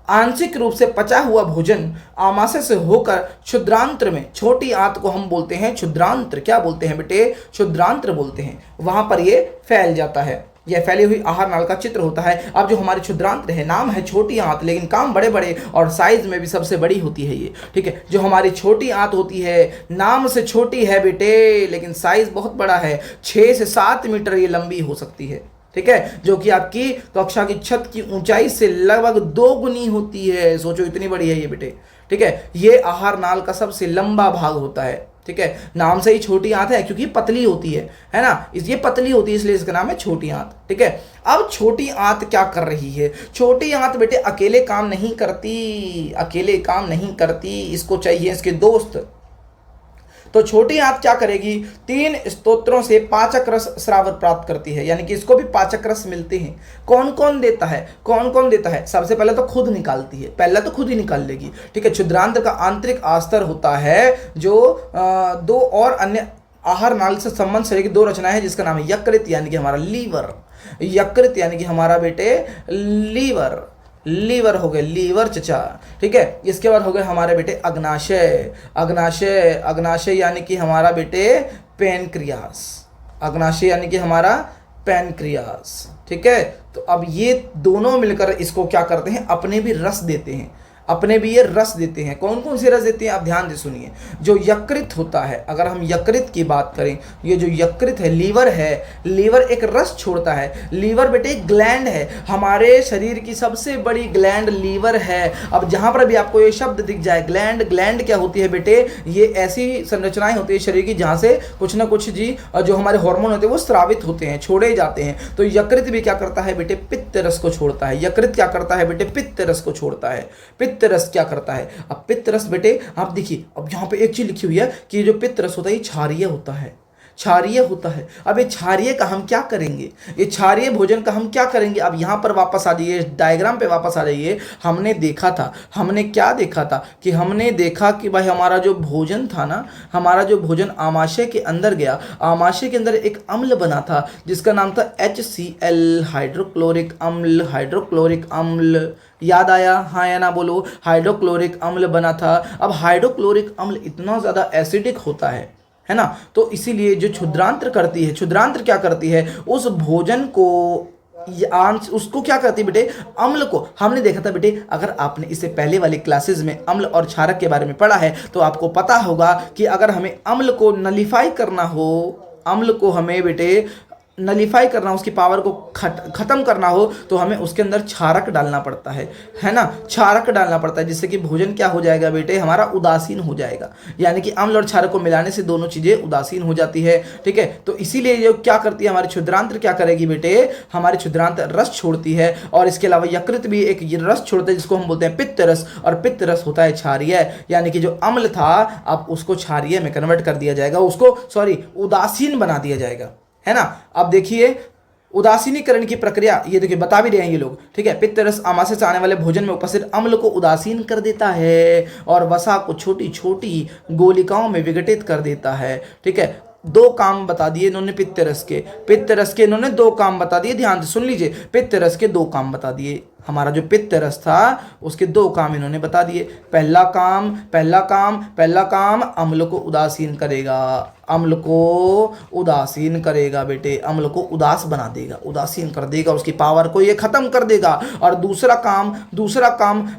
आंशिक रूप से पचा हुआ भोजन आमाशय से होकर क्षुद्रांत्र में, छोटी आंत को हम बोलते हैं क्षुद्रांत्र, क्या बोलते हैं बेटे, क्षुद्रांत्र बोलते हैं, वहां पर ये फैल जाता है। यह फैली हुई आहार नाल का चित्र होता है। अब जो हमारी क्षुद्रांत्र है, नाम है छोटी आंत लेकिन काम बड़े बड़े और साइज में भी सबसे बड़ी होती है ये, ठीक है। जो हमारी छोटी आंत होती है, नाम से छोटी है बेटे लेकिन साइज बहुत बड़ा है, 6 से 7 मीटर ये लंबी हो सकती है, ठीक है, जो कि आपकी कक्षा की छत की ऊंचाई से लगभग 2 गुनी होती है। सोचो इतनी बड़ी है ये बेटे, ठीक है। ये आहार नाल का सबसे लंबा भाग होता है, ठीक है। नाम से ही छोटी आंत है क्योंकि पतली होती है ना, ये पतली होती है इसलिए इसका नाम है छोटी आंत, ठीक है। अब छोटी आंत क्या कर रही है, छोटी आंत बेटे अकेले काम नहीं करती, अकेले काम नहीं करती, इसको चाहिए इसके दोस्त। तो छोटी आंत क्या करेगी, 3 स्तोत्रों से पाचक रस स्राव प्राप्त करती है, यानी कि इसको भी पाचक रस मिलते हैं। कौन कौन देता है, कौन कौन देता है, सबसे पहले तो खुद निकालती है, पहले तो खुद ही निकाल लेगी, ठीक है। क्षुद्रांत्र का आंतरिक आस्तर होता है जो 2 और अन्य आहार नाल से संबंध से 2 रचनाएं हैं, जिसका नाम है यकृत यानी कि हमारा लीवर, यकृत यानी कि हमारा बेटे लीवर, लीवर हो गए, लीवर चचा, ठीक है। इसके बाद हो गए हमारे बेटे अग्नाशय, अग्नाशय, अग्नाशय यानी कि हमारा बेटे पैनक्रियास, अग्नाशय यानी कि हमारा पैनक्रियास, ठीक है। तो अब ये दोनों मिलकर इसको क्या करते हैं, अपने भी रस देते हैं, अपने भी ये रस देते हैं। कौन कौन से रस देते हैं आप ध्यान से सुनिए। जो यकृत होता है, अगर हम यकृत की बात करें, ये जो यकृत है, लीवर है, लीवर एक रस छोड़ता है। लीवर बेटे एक ग्लैंड है, हमारे शरीर की सबसे बड़ी ग्लैंड लीवर है। अब जहां पर भी आपको ये शब्द दिख जाए ग्लैंड, ग्लैंड क्या होती है बेटे, ये ऐसी संरचनाएं होती है शरीर की जहां से कुछ ना कुछ जो हमारे हार्मोन होते हैं वो स्रावित होते हैं, छोड़े जाते हैं। तो यकृत भी क्या करता है बेटे, पित्त रस को छोड़ता है। यकृत क्या करता है बेटे, पित्त रस को छोड़ता है। पित्त रस क्या करता है, अब पित्त रस बेटे आप देखिए, अब यहां पे एक चीज लिखी हुई है कि ये जो पित्त रस होता है ये क्षारीय होता है, क्षारीय होता है। अब ये क्षारीय का हम क्या करेंगे, ये क्षारीय भोजन का हम क्या करेंगे। अब यहां पर वापस आ जाइए, डायग्राम पे वापस आ जाइए। हमने देखा था, हमने क्या देखा था कि हमने देखा कि भाई हमारा जो भोजन था ना, हमारा जो भोजन आमाशय के अंदर गया, आमाशय के अंदर एक अम्ल बना था जिसका नाम था HCl, हाइड्रोक्लोरिक अम्ल, हाइड्रोक्लोरिक अम्ल, याद आया, हाँ या ना बोलो, हाइड्रोक्लोरिक अम्ल बना था। अब हाइड्रोक्लोरिक अम्ल इतना ज़्यादा एसिडिक होता है ना, तो इसीलिए जो क्षुद्रांत्र करती है, क्षुद्रांत्र क्या करती है, उस भोजन को उसको क्या करती है बेटे, अम्ल को। हमने देखा था बेटे, अगर आपने इससे पहले वाली क्लासेस में अम्ल और क्षारक के बारे में पढ़ा है तो आपको पता होगा कि अगर हमें अम्ल को नलीफाई करना हो, अम्ल को हमें बेटे नलीफाई करना, उसकी पावर को खत्म करना हो तो हमें उसके अंदर क्षारक डालना पड़ता है ना, क्षारक डालना पड़ता है, जिससे कि भोजन क्या हो जाएगा बेटे, हमारा उदासीन हो जाएगा। यानी कि अम्ल और क्षारक को मिलाने से दोनों चीजें उदासीन हो जाती है, ठीक है। तो इसीलिए जो क्या करती है हमारी क्षुद्रांत्र, क्या करेगी बेटे, हमारी क्षुद्रांत्र रस छोड़ती है। और इसके अलावा यकृत भी एक रस छोड़ता है जिसको हम बोलते हैं पित्त रस, और पित्त रस होता है क्षारीय, यानी कि जो अम्ल था अब उसको क्षारीय में कन्वर्ट कर दिया जाएगा, उसको उदासीन बना दिया जाएगा, है ना। अब देखिए उदासीनीकरण की प्रक्रिया, ये देखिए बता भी रहे हैं ये लोग, ठीक है। पित्त रस आमाशय से आने वाले भोजन में उपस्थित अम्ल को उदासीन कर देता है और वसा को छोटी छोटी गोलिकाओं में विघटित कर देता है, ठीक है। 2 काम बता दिए इन्होंने पित्त रस के, पित्त रस के इन्होंने 2 काम बता दिए, ध्यान से सुन लीजिए, पित्त रस के 2 काम बता दिए। हमारा जो पित्त रस था उसके दो काम इन्होंने बता दिए। पहला काम अम्ल को उदासीन करेगा, अम्ल को उदासीन करेगा बेटे, अम्ल को उदास बना देगा, उदासीन कर देगा, उसकी पावर को ये खत्म कर देगा। और दूसरा काम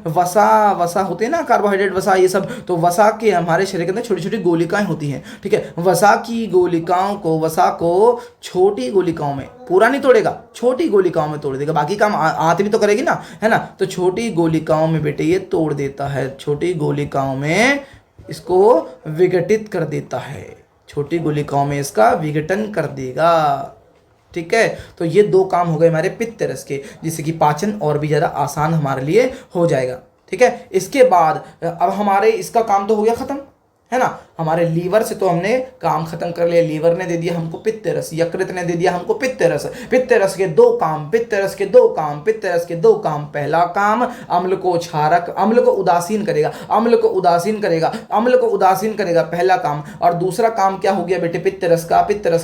वसा, वसा होते हैं ना, कार्बोहाइड्रेट वसा ये सब, तो वसा के हमारे शरीर के अंदर छोटी छोटी गोलिकाएं होती हैं, ठीक है। वसा को छोटी गोलिकाओं में, पूरा नहीं तोड़ेगा, छोटी गोलिकाओं में तोड़ देगा, बाकी काम आंत भी तो करेगी ना, है ना। तो छोटी गोलिकाओं में बेटे ये तोड़ देता है, छोटी गोलिकाओं में इसको विघटित कर देता है, छोटी गोलिकाओं में इसका विघटन कर देगा, ठीक है। तो ये दो काम हो गए हमारे पित्त रस के, जिससे कि पाचन और भी ज़्यादा आसान हमारे लिए हो जाएगा, ठीक है। इसके बाद अब हमारे इसका काम तो हो गया खत्म, है ना। हमारे लीवर से तो हमने काम खत्म कर लिया, लीवर ने दे दिया हमको पित्त रस, यकृत ने दे दिया हमको पित्त रस। पित्त रस के दो काम, पहला काम अम्ल को उदासीन करेगा, पहला काम। और दूसरा काम क्या हो गया बेटे, पित्त रस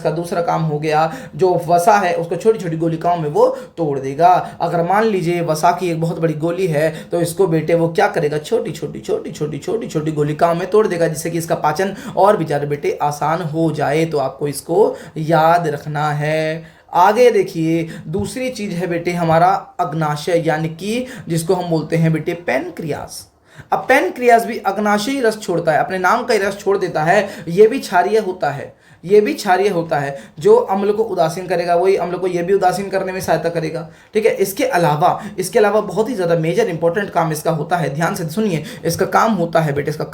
का दूसरा काम हो गया, जो वसा है उसको छोटी छोटी गोलिकाओं में वो तोड़ देगा। अगर मान लीजिए वसा की एक बहुत बड़ी गोली है, तो इसको बेटे वो क्या करेगा, छोटी छोटी गोलिकाओं में तोड़ देगा, जिससे कि इसका पाचन और भी ज्यादा बेटे आसान हो जाए। तो आपको इसको याद रखना है। आगे देखिए, दूसरी चीज है बेटे हमारा अग्नाशय, यानी कि जिसको हम बोलते हैं बेटे पैनक्रियास। अब पैनक्रियास भी अग्नाशयी रस छोड़ता है, अपने नाम का ही रस छोड़ देता है। ये भी क्षारीय होता है, जो अम्ल को उदासीन करेगा, वही अम्ल को ये भी उदासीन करने में सहायता करेगा, ठीक है। इसके अलावा बहुत ही ज्यादा मेजर इंपॉर्टेंट काम इसका होता है, ध्यान से सुनिए। इसका काम होता है बेटे, क्या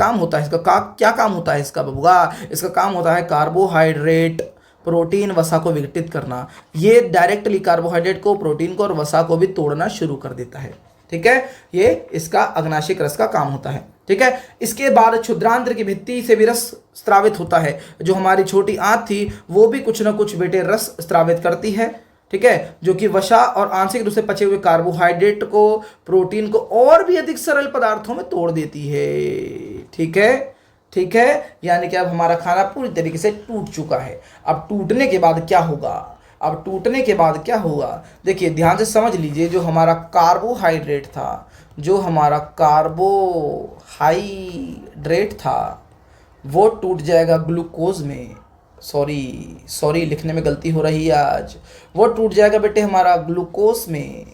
काम होता है इसका बबुआ, इसका काम होता है कार्बोहाइड्रेट, प्रोटीन, वसा को विघटित करना। ये डायरेक्टली कार्बोहाइड्रेट को, प्रोटीन को और वसा को भी तोड़ना शुरू कर देता है, ठीक है। ये इसका अग्नाशयिक रस का काम होता है, ठीक है। इसके बाद क्षुद्रांत्र की भित्ति से भी रस स्रावित होता है। जो हमारी छोटी आंत थी वो भी कुछ ना कुछ बेटे रस स्रावित करती है, ठीक है, जो कि वसा और आंशिक रूप से पचे हुए कार्बोहाइड्रेट को, प्रोटीन को और भी अधिक सरल पदार्थों में तोड़ देती है, ठीक है। यानी कि अब हमारा खाना पूरी तरीके से टूट चुका है। अब टूटने के बाद क्या होगा, देखिए ध्यान से समझ लीजिए। जो हमारा कार्बोहाइड्रेट था, वो टूट जाएगा ग्लूकोज में। सॉरी लिखने में गलती हो रही है आज। वो टूट जाएगा बेटे हमारा ग्लूकोज में,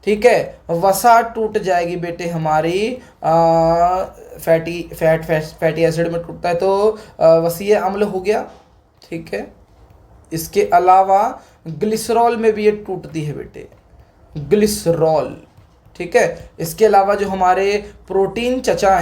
ठीक है। वसा टूट जाएगी बेटे हमारी फैटी एसिड में टूटता है, तो वसीय अम्ल हो गया, ठीक है। इसके अलावा ग्लिसरॉल में भी ये टूटती है बेटे, ग्लिसरॉल, ठीक है। इसके अलावा जो हमारे प्रोटीन चचा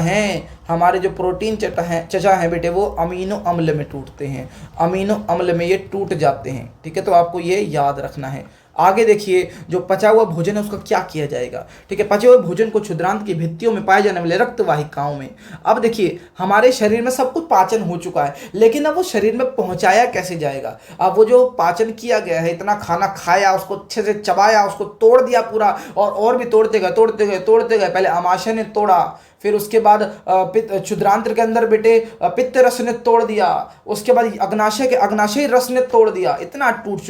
हैं बेटे, वो अमीनो अम्ल में टूटते हैं, अमीनो अम्ल में ये टूट जाते हैं, ठीक है। तो आपको ये याद रखना है। आगे देखिए, जो पचा हुआ भोजन है उसका क्या किया जाएगा, ठीक है। पचे हुए भोजन को क्षुद्रांत की भित्तियों में पाए जाने वाले रक्त वाहिकाओं में। अब देखिए, हमारे शरीर में सब कुछ पाचन हो चुका है, लेकिन अब वो शरीर में पहुंचाया कैसे जाएगा। अब वो जो पाचन किया गया है, इतना खाना खाया, उसको अच्छे से चबाया, उसको तोड़ दिया पूरा, और भी तोड़ते गए। पहले आमाशय ने तोड़ा, फिर उसके बाद क्षुद्रांत्र के अंदर बेटे पित्त रस ने तोड़ दिया, उसके बाद अग्नाशय रस ने तोड़ दिया। इतना टूट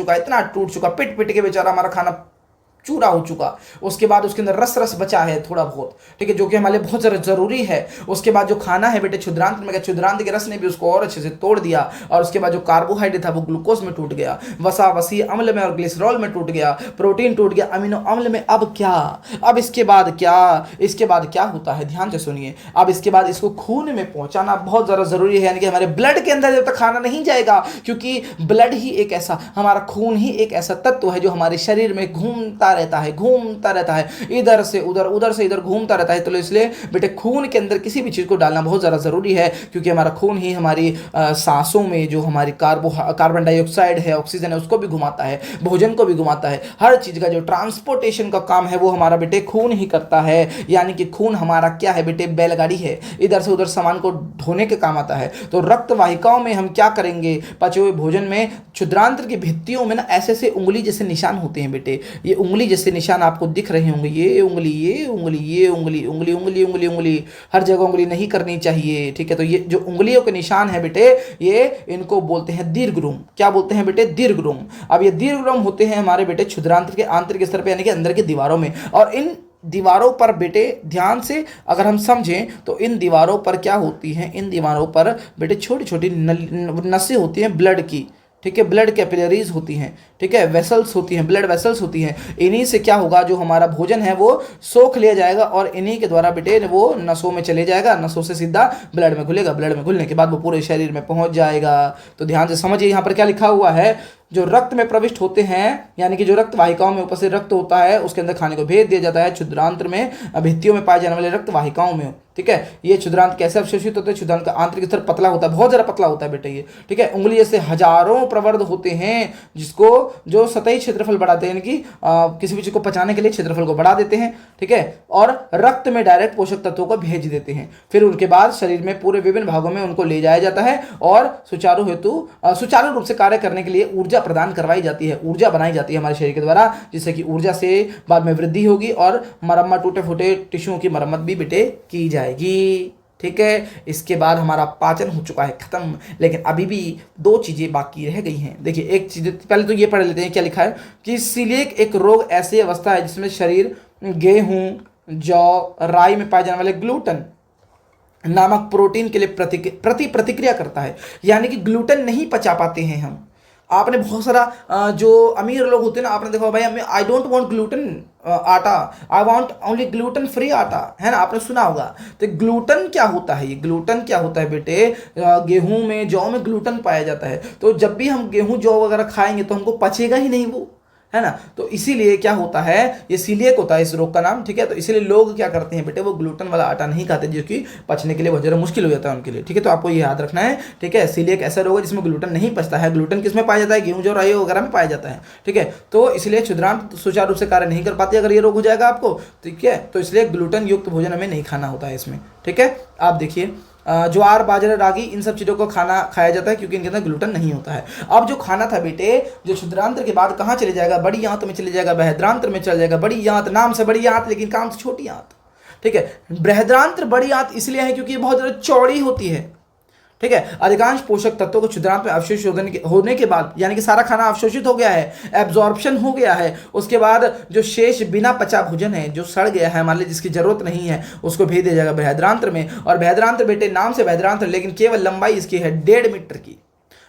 चुका, पिट पिट के बेचारा हमारा खाना चूरा हो चुका। उसके बाद उसके अंदर रस बचा है थोड़ा बहुत, ठीक है, जो कि हमारे लिए बहुत ज़्यादा जरूरी है। उसके बाद जो खाना है बेटे क्षुद्रांत में गया, क्षुद्रांत के रस ने भी उसको और अच्छे से तोड़ दिया, और उसके बाद जो कार्बोहाइड्रेट था वो ग्लूकोज में टूट गया, वसीय अम्ल में और ग्लिसरॉल में टूट गया, प्रोटीन टूट गया, अमीनो अम्ल में। अब इसके बाद क्या होता है, ध्यान से सुनिए। अब इसके बाद इसको खून में पहुंचाना बहुत ज़्यादा जरूरी है, यानी कि हमारे ब्लड के अंदर जब तक खाना नहीं जाएगा, क्योंकि ब्लड ही एक ऐसा, हमारा खून ही एक ऐसा तत्व है जो हमारे शरीर में घूमता रहता है, इधर से इधर घूमता रहता है। तो इसलिए बेटे खून के अंदर किसी भी चीज़ को डालना बहुत ज़्यादा ज़रूरी है, क्योंकि हमारा खून ही हमारी सांसों में जो हमारी कार्बन डाइऑक्साइड है, ऑक्सीजन है, उसको भी घुमाता है, भोजन को भी घुमाता है। हर चीज़ का जो ट्रांसपोर्टेशन का काम है वो हमारा बेटे खून ही करता है। यानी कि खून हमारा क्या है बेटे, बैलगाड़ी है, इधर से उधर सामान को ढोने के काम आता है। तो रक्त वाहिकाओं में हम क्या करेंगे, पचे हुए भोजन में क्षुद्रांत्र की भित्तियों में ना ऐसे उंगली जैसे निशान होते हैं बेटे। ये उंगली जैसे निशान आपको दिख रहे होंगे, ये उंगली, हर जगह उंगली नहीं करनी चाहिए, ठीक है। तो ये जो उंगलियों के निशान है बेटे, ये इनको बोलते हैं दीर्घ्रुम। क्या बोलते हैं बेटे, दीर्घ्रुम। अब ये दीर्घ्रुम होते हैं हमारे बेटे क्षुद्रांत्र के आंतरिक स्तर पे, यानी कि अंदर की दीवारों में, और इन दीवारों पर बेटे ध्यान से अगर हम समझें तो इन दीवारों पर क्या होती हैं, इन दीवारों पर बेटे छोटी छोटी नसें होती हैं ब्लड की, ठीक है, ब्लड कैपिलरीज होती हैं, ठीक है, वेसल्स होती हैं, ब्लड वेसल्स होती हैं। इन्हीं से क्या होगा, जो हमारा भोजन है वो सोख लिया जाएगा और इन्हीं के द्वारा बेटे वो नसों में चले जाएगा, नसों से सीधा ब्लड में घुलेगा, ब्लड में घुलने के बाद वो पूरे शरीर में पहुंच जाएगा। तो ध्यान से समझिए यहाँ पर क्या लिखा हुआ है, जो रक्त में प्रविष्ट होते हैं यानी कि जो रक्त वाहिकाओं में उपस्थित रक्त होता है उसके अंदर खाने को भेज दिया जाता है क्षुद्रांत्र में, भित्तियों में पाए जाने वाले रक्त वाहिकाओं में, ठीक है। ये क्षुद्रांत कैसे अवशोषित होते हैं, क्षुद्रांत का आंतरिक स्तर पतला होता है, बहुत ज़्यादा पतला होता है बेटे ये, ठीक है। उंगली जैसे हजारों प्रवर्ध होते हैं जिसको जो सतही क्षेत्रफल बढ़ाते हैं, यानी कि किसी भी चीज को पचाने के लिए क्षेत्रफल को बढ़ा देते हैं, ठीक है, और रक्त में डायरेक्ट पोषक तत्वों को भेज देते हैं। फिर उनके बाद शरीर में पूरे विभिन्न भागों में उनको ले जाया जाता है और सुचारू रूप से कार्य करने के लिए ऊर्जा प्रदान करवाई जाती है, ऊर्जा बनाई जाती है हमारे शरीर के द्वारा, जिससे कि ऊर्जा से बाद में वृद्धि होगी और मरम्मत, टूटे फूटे टिश्यूओं की मरम्मत भी बेटे की जाएगी, ठीक है। इसके बाद हमारा पाचन हो चुका है खत्म, लेकिन अभी भी दो चीजें बाकी रह गई हैं। देखिए एक चीज पहले तो ये पढ़ लेते हैं, क्या लिखा है कि सीलिएक एक रोग ऐसी अवस्था है जिसमें शरीर गेहूं, जौ, राई में पाए जाने वाले ग्लूटन नामक प्रोटीन के लिए प्रतिक्रिया करता है, यानी कि ग्लूटेन नहीं पचा पाते हैं हम। आपने बहुत सारा जो अमीर लोग होते हैं ना, आपने देखा भाई आई डोंट वांट ग्लूटेन आटा, I want only gluten free आटा, है ना, आपने सुना होगा। तो ग्लूटेन क्या होता है, ये ग्लूटेन क्या होता है बेटे, गेहूं में, जौ में ग्लूटेन पाया जाता है। तो जब भी हम गेहूं जौ वगैरह खाएंगे तो हमको पचेगा ही नहीं वो, है ना। तो इसीलिए क्या होता है, ये सीलिएक होता है इस रोग का नाम, ठीक है। तो इसीलिए लोग क्या करते हैं बेटे, वो ग्लूटेन वाला आटा नहीं खाते, जो कि पचने के लिए बहुत ज़्यादा मुश्किल हो जाता है उनके लिए, ठीक है। तो आपको ये याद रखना है, ठीक है। सीलिएक ऐसा रोग है जिसमें ग्लूटेन नहीं पचता है। ग्लूटेन किसमें पाया जाता है, गेहूं जौ राई वगैरह में पाया जाता है, ठीक है। तो इसलिए क्षुद्रांत सुचारू रूप से कार्य नहीं कर पाती अगर ये रोग हो जाएगा आपको, ठीक है। तो इसलिए ग्लूटेन युक्त भोजन हमें नहीं खाना होता है इसमें, ठीक है। आप देखिए ज्वार, बाजरा, रागी, इन सब चीज़ों को खाया जाता है क्योंकि इनके अंदर ग्लूटेन नहीं होता है। अब जो खाना था बेटे, जो क्षुद्रांत्र के बाद कहाँ चले जाएगा, बड़ी आंत में चले जाएगा, बृहद्रांत्र में चल जाएगा। बड़ी आंत नाम से बड़ी आंत लेकिन काम से छोटी आंत, ठीक है। बृहद्रांत्र बड़ी आंत इसलिए है क्योंकि ये बहुत ज़्यादा चौड़ी होती है, ठीक है। अधिकांश पोषक तत्वों को क्षुद्रांत में अवशोषित होने के बाद, यानी कि सारा खाना अवशोषित हो गया है, एब्जॉर्प्शन हो गया है, उसके बाद जो शेष बिना पचा भोजन है, जो सड़ गया है हमारे लिए, जिसकी जरूरत नहीं है, उसको भेज दिया जाएगा बृहद्रांत्र में। और बृहद्रांत्र बेटे नाम से बृहद्रांत्र, लेकिन केवल लंबाई इसकी है 1.5 मीटर की,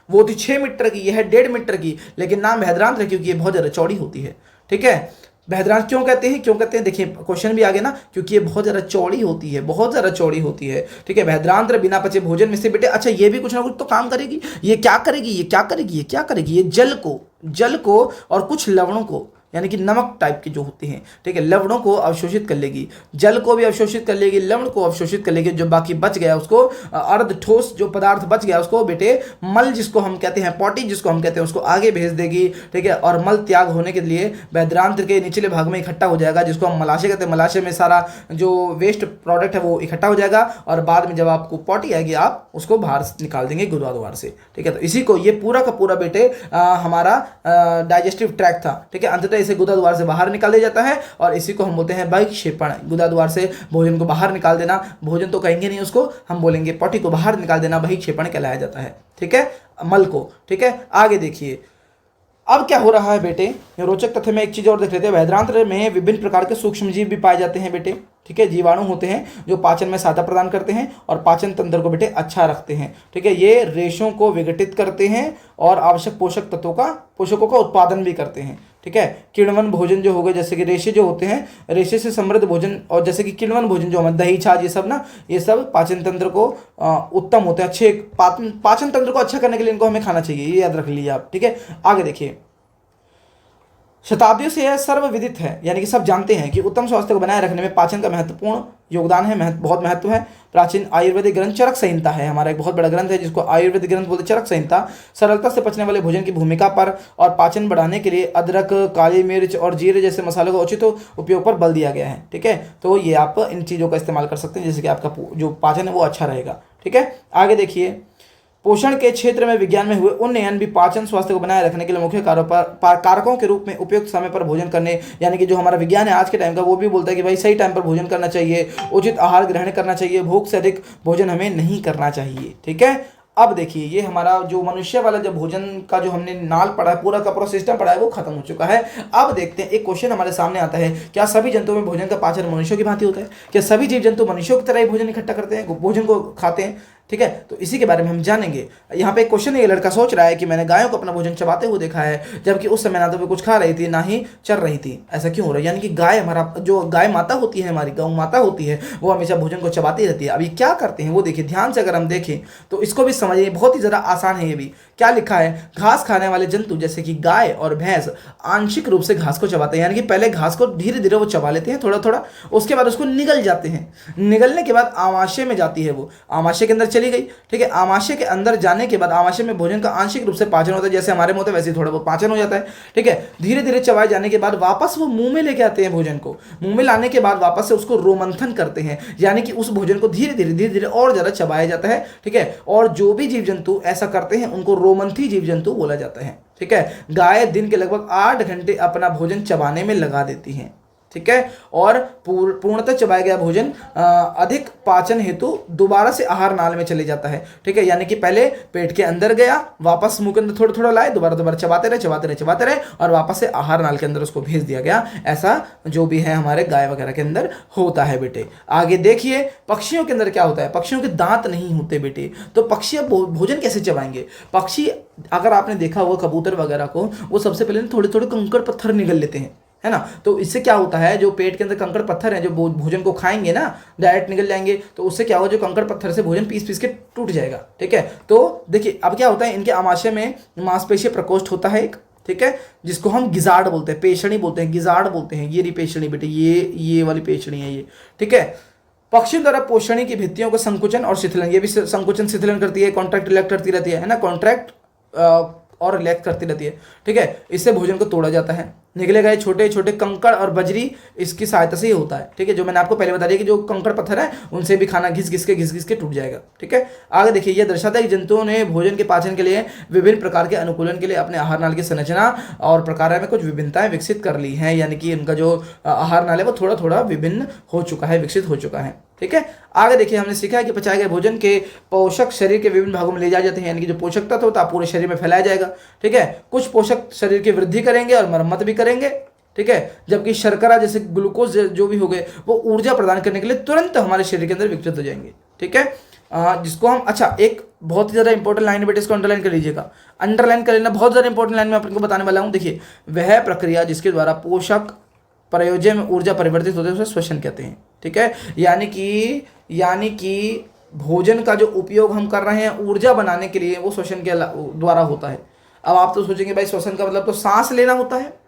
वो थी 6 मीटर की, यह है 1.5 मीटर की, लेकिन नाम बृहद्रांत्र क्योंकि ये बहुत ज़्यादा चौड़ी होती है, ठीक है। बृहद्रांत्र क्यों कहते हैं, क्यों कहते हैं, देखिए क्वेश्चन भी आगे ना, क्योंकि ये बहुत ज़्यादा चौड़ी होती है, बहुत ज़्यादा चौड़ी होती है, ठीक है। बृहद्रांत्र बिना पचे भोजन में से बेटे, अच्छा ये भी कुछ ना कुछ तो काम करेगी। ये क्या करेगी, ये क्या करेगी, ये क्या करेगी, ये जल को और कुछ लवणों को, यानी कि नमक टाइप के जो होते हैं, ठीक है, लवणों को अवशोषित कर लेगी, जल को भी अवशोषित कर लेगी, लवण को अवशोषित कर लेगी। जो बाकी बच गया उसको, अर्ध ठोस जो पदार्थ बच गया उसको बेटे मल, जिसको हम कहते हैं पॉटी, जिसको हम कहते हैं, उसको आगे भेज देगी, ठीक है। और मल त्याग होने के लिए बृहद्रांत्र के निचले भाग में इकट्ठा हो जाएगा, जिसको हम मलाशय कहते हैं। मलाशय में सारा जो वेस्ट प्रोडक्ट है वो इकट्ठा हो जाएगा और बाद में जब आपको पॉटी आएगी आप उसको बाहर निकाल देंगे गुदा द्वार से, ठीक है। तो इसी को, ये पूरा का पूरा बेटे हमारा डाइजेस्टिव ट्रैक्ट था, ठीक है। अंततः इसे गुदा द्वार से बाहर निकाल दिया जाता है और इसी को हम बोलते हैं बहिक्षेपण। गुदा द्वार से भोजन को बाहर निकाल देना, भोजन तो कहेंगे नहीं उसको, हम बोलेंगे पॉटी को बाहर निकाल देना, बहिक्षेपण कहलाया जाता है, ठीक है, मल को, ठीक है। आगे देखिए अब क्या हो रहा है बेटे, रोचक तथ्य में एक चीज और देख लेते हैं। बृहद्रांत्र में विभिन्न प्रकार के सूक्ष्म जीव भी पाए जाते हैं बेटे, ठीक है। जीवाणु होते हैं जो पाचन में सहायता प्रदान करते हैं और पाचन तंत्र को बेटे अच्छा रखते हैं, ठीक है। ये रेशों को विघटित करते हैं और आवश्यक पोषकों का उत्पादन भी करते हैं, ठीक है। किण्वन भोजन जो हो गए, जैसे कि रेशे जो होते हैं, रेशे से समृद्ध भोजन, और जैसे कि किण्वन भोजन जो हमारे दही छाछ ये सब ना, ये सब पाचन तंत्र को उत्तम होते हैं, अच्छे पाचन तंत्र को अच्छा करने के लिए इनको हमें खाना चाहिए, ये याद रख लीजिए आप, ठीक है। आगे देखिए, शताब्दियों से यह सर्वविदित है, यानी कि सब जानते हैं कि उत्तम स्वास्थ्य को बनाए रखने में पाचन का महत्वपूर्ण योगदान है, बहुत महत्व है। प्राचीन आयुर्वेदिक ग्रंथ चरक संहिता है हमारा एक बहुत बड़ा ग्रंथ है जिसको आयुर्वेदिक ग्रंथ बोलते हैं, चरक संहिता सरलता से पचने वाले भोजन की भूमिका पर और पाचन बढ़ाने के लिए अदरक, काली मिर्च और जीरे जैसे मसालों का उचित उपयोग पर बल दिया गया है, ठीक है। तो ये आप इन चीज़ों का इस्तेमाल कर सकते हैं जिससे कि आपका जो पाचन है वो अच्छा रहेगा, ठीक है। आगे देखिए, पोषण के क्षेत्र में विज्ञान में हुए उन्नयन भी पाचन स्वास्थ्य को बनाए रखने के लिए मुख्य कारकों के रूप में उपयुक्त समय पर भोजन करने, यानी कि जो हमारा विज्ञान है आज के टाइम का वो भी बोलता है कि भाई सही टाइम पर भोजन करना चाहिए, उचित आहार ग्रहण करना चाहिए, भूख से अधिक भोजन हमें नहीं करना चाहिए, ठीक है। अब देखिए ये हमारा जो मनुष्य वाला जो भोजन का जो हमने नाल पढ़ा है, पूरा का पूरा सिस्टम पढ़ा है, वो खत्म हो चुका है। अब देखते हैं एक क्वेश्चन हमारे सामने आता है, क्या सभी जंतुओं में भोजन का पाचन मनुष्यों की भांति होता है? क्या सभी जीव जंतु मनुष्यों की तरह ही भोजन इकट्ठा करते हैं, भोजन को खाते हैं? ठीक है, तो इसी के बारे में हम जानेंगे। यहाँ पे एक क्वेश्चन है, ये लड़का सोच रहा है कि मैंने गायों को अपना भोजन चबाते हुए देखा है, जबकि उस समय ना तो वे कुछ खा रही थी ना ही चर रही थी। ऐसा क्यों हो रहा है? यानी कि गाय, हमारा जो गाय माता होती है, हमारी गौ माता होती है, वो हमेशा भोजन को चबाती रहती है। अब ये क्या करते हैं वो देखिए, ध्यान से अगर हम देखें तो इसको भी समझिए, बहुत ही ज़्यादा आसान है। ये भी क्या लिखा है, घास खाने वाले जंतु जैसे कि गाय और भैंस आंशिक रूप से घास को चबाते हैं, यानी कि पहले घास को धीरे धीरे वो चबा लेते हैं थोड़ा थोड़ा, उसके बाद उसको निगल जाते हैं। निगलने के बाद आमाशय में जाती है, वो आमाशय के अंदर चली गई। ठीक है, आमाशय के अंदर जाने के बाद आमाशय में भोजन का आंशिक रूप से पाचन होता है, जैसे हमारे में होता है वैसे थोड़ा बहुत पाचन हो जाता है। ठीक है, धीरे धीरे चबाए जाने के बाद वापस वो मुंह में लेके आते हैं भोजन को। मुंह में लाने के बाद वापस से उसको रोमंथन करते हैं, यानी कि उस भोजन को धीरे धीरे और ज्यादा चबाया जाता है। ठीक है, और जो भी जीव जंतु ऐसा करते हैं उनको रोमंथी जीव जंतु बोला जाता है। ठीक है, गाय दिन के लगभग 8 घंटे अपना भोजन चबाने में लगा देती हैं। ठीक है, और पूर्णतः चबाया गया भोजन अधिक पाचन हेतु दोबारा से आहार नाल में चले जाता है। ठीक है, यानी कि पहले पेट के अंदर गया, वापस मुंह के अंदर थोड़ा थोड़ा लाए, दोबारा चबाते रहे और वापस से आहार नाल के अंदर उसको भेज दिया गया। ऐसा जो भी है हमारे गाय वगैरह के अंदर होता है बेटे। आगे देखिए, पक्षियों के अंदर क्या होता है? पक्षियों के दांत नहीं होते बेटे, तो पक्षी अब भोजन कैसे चबाएंगे? पक्षी, अगर आपने देखा होगा कबूतर वगैरह को, वो सबसे पहले थोड़े थोड़े कंकड़ पत्थर निगल लेते हैं, है ना। तो इससे क्या होता है, जो पेट के अंदर कंकड़ पत्थर हैं, जो भोजन को खाएंगे ना, डायरेक्ट निकल जाएंगे, तो उससे क्या होगा, जो कंकड़ पत्थर से भोजन पीस पीस के टूट जाएगा। ठीक है, तो देखिए अब क्या होता है, इनके आमाशय में मांसपेशीय प्रकोष्ठ होता है एक, ठीक है, जिसको हम गिजार्ड बोलते हैं, पेशणी बोलते हैं, गिजार्ड बोलते हैं। ये रही पेशणी बेटे, ये वाली पेशणी है ये। ठीक है, पक्षियों द्वारा पोषणी की भित्तियों को संकुचन और शिथिलन, ये भी संकुचन शिथिलन करती है, कॉन्ट्रैक्ट रिलैक्ट करती रहती है ना, कॉन्ट्रैक्ट और रिलैक्स करती रहती है। ठीक है, इससे भोजन को तोड़ा जाता है। निकले गए छोटे छोटे कंकड़ और बजरी इसकी सहायता से ही होता है। ठीक है, जो मैंने आपको पहले बता दिया कि जो कंकड़ पत्थर है उनसे भी खाना घिस घिस के टूट जाएगा। ठीक है, आगे देखिए, यह दर्शाता है कि जंतुओं ने भोजन के पाचन के लिए विभिन्न प्रकार के अनुकूलन के लिए अपने आहार नाल की संरचना और प्रकार में कुछ विभिन्नताएं विकसित कर ली हैं, यानी कि उनका जो आहार नाल है वो थोड़ा थोड़ा विभिन्न हो चुका है, विकसित हो चुका है। ठीक है, आगे देखिए, हमने सीखा है कि पचाए गए भोजन के पोषक शरीर के विभिन्न भागों में ले जाए जाते हैं, यानी कि जो पोषक तत्व होता है पूरे शरीर में फैलाया जाएगा। ठीक है, कुछ पोषक शरीर की वृद्धि करेंगे और मरम्मत भी करेंगे। ठीक है, जबकि शर्करा जैसे ग्लूकोज जो भी हो गए वो ऊर्जा प्रदान करने के लिए तुरंत हमारे शरीर के अंदर विकसित हो जाएंगे। ठीक है, जिसको हम, अच्छा, एक बहुत ही ज़्यादा इंपॉर्टेंट लाइन बेटे, इसको अंडरलाइन कर लीजिएगा, अंडरलाइन कर लेना, बहुत ज़्यादा इंपॉर्टेंट लाइन में आपको बताने वाला हूँ। देखिए, वह प्रक्रिया जिसके द्वारा पोषक प्रयोजन में ऊर्जा परिवर्तित होते हैं उसे श्वसन कहते हैं। ठीक है, यानी कि भोजन का जो उपयोग हम कर रहे हैं ऊर्जा बनाने के लिए, वो श्वसन के द्वारा होता है। अब आप तो सोचेंगे भाई श्वसन का मतलब तो सांस लेना होता है।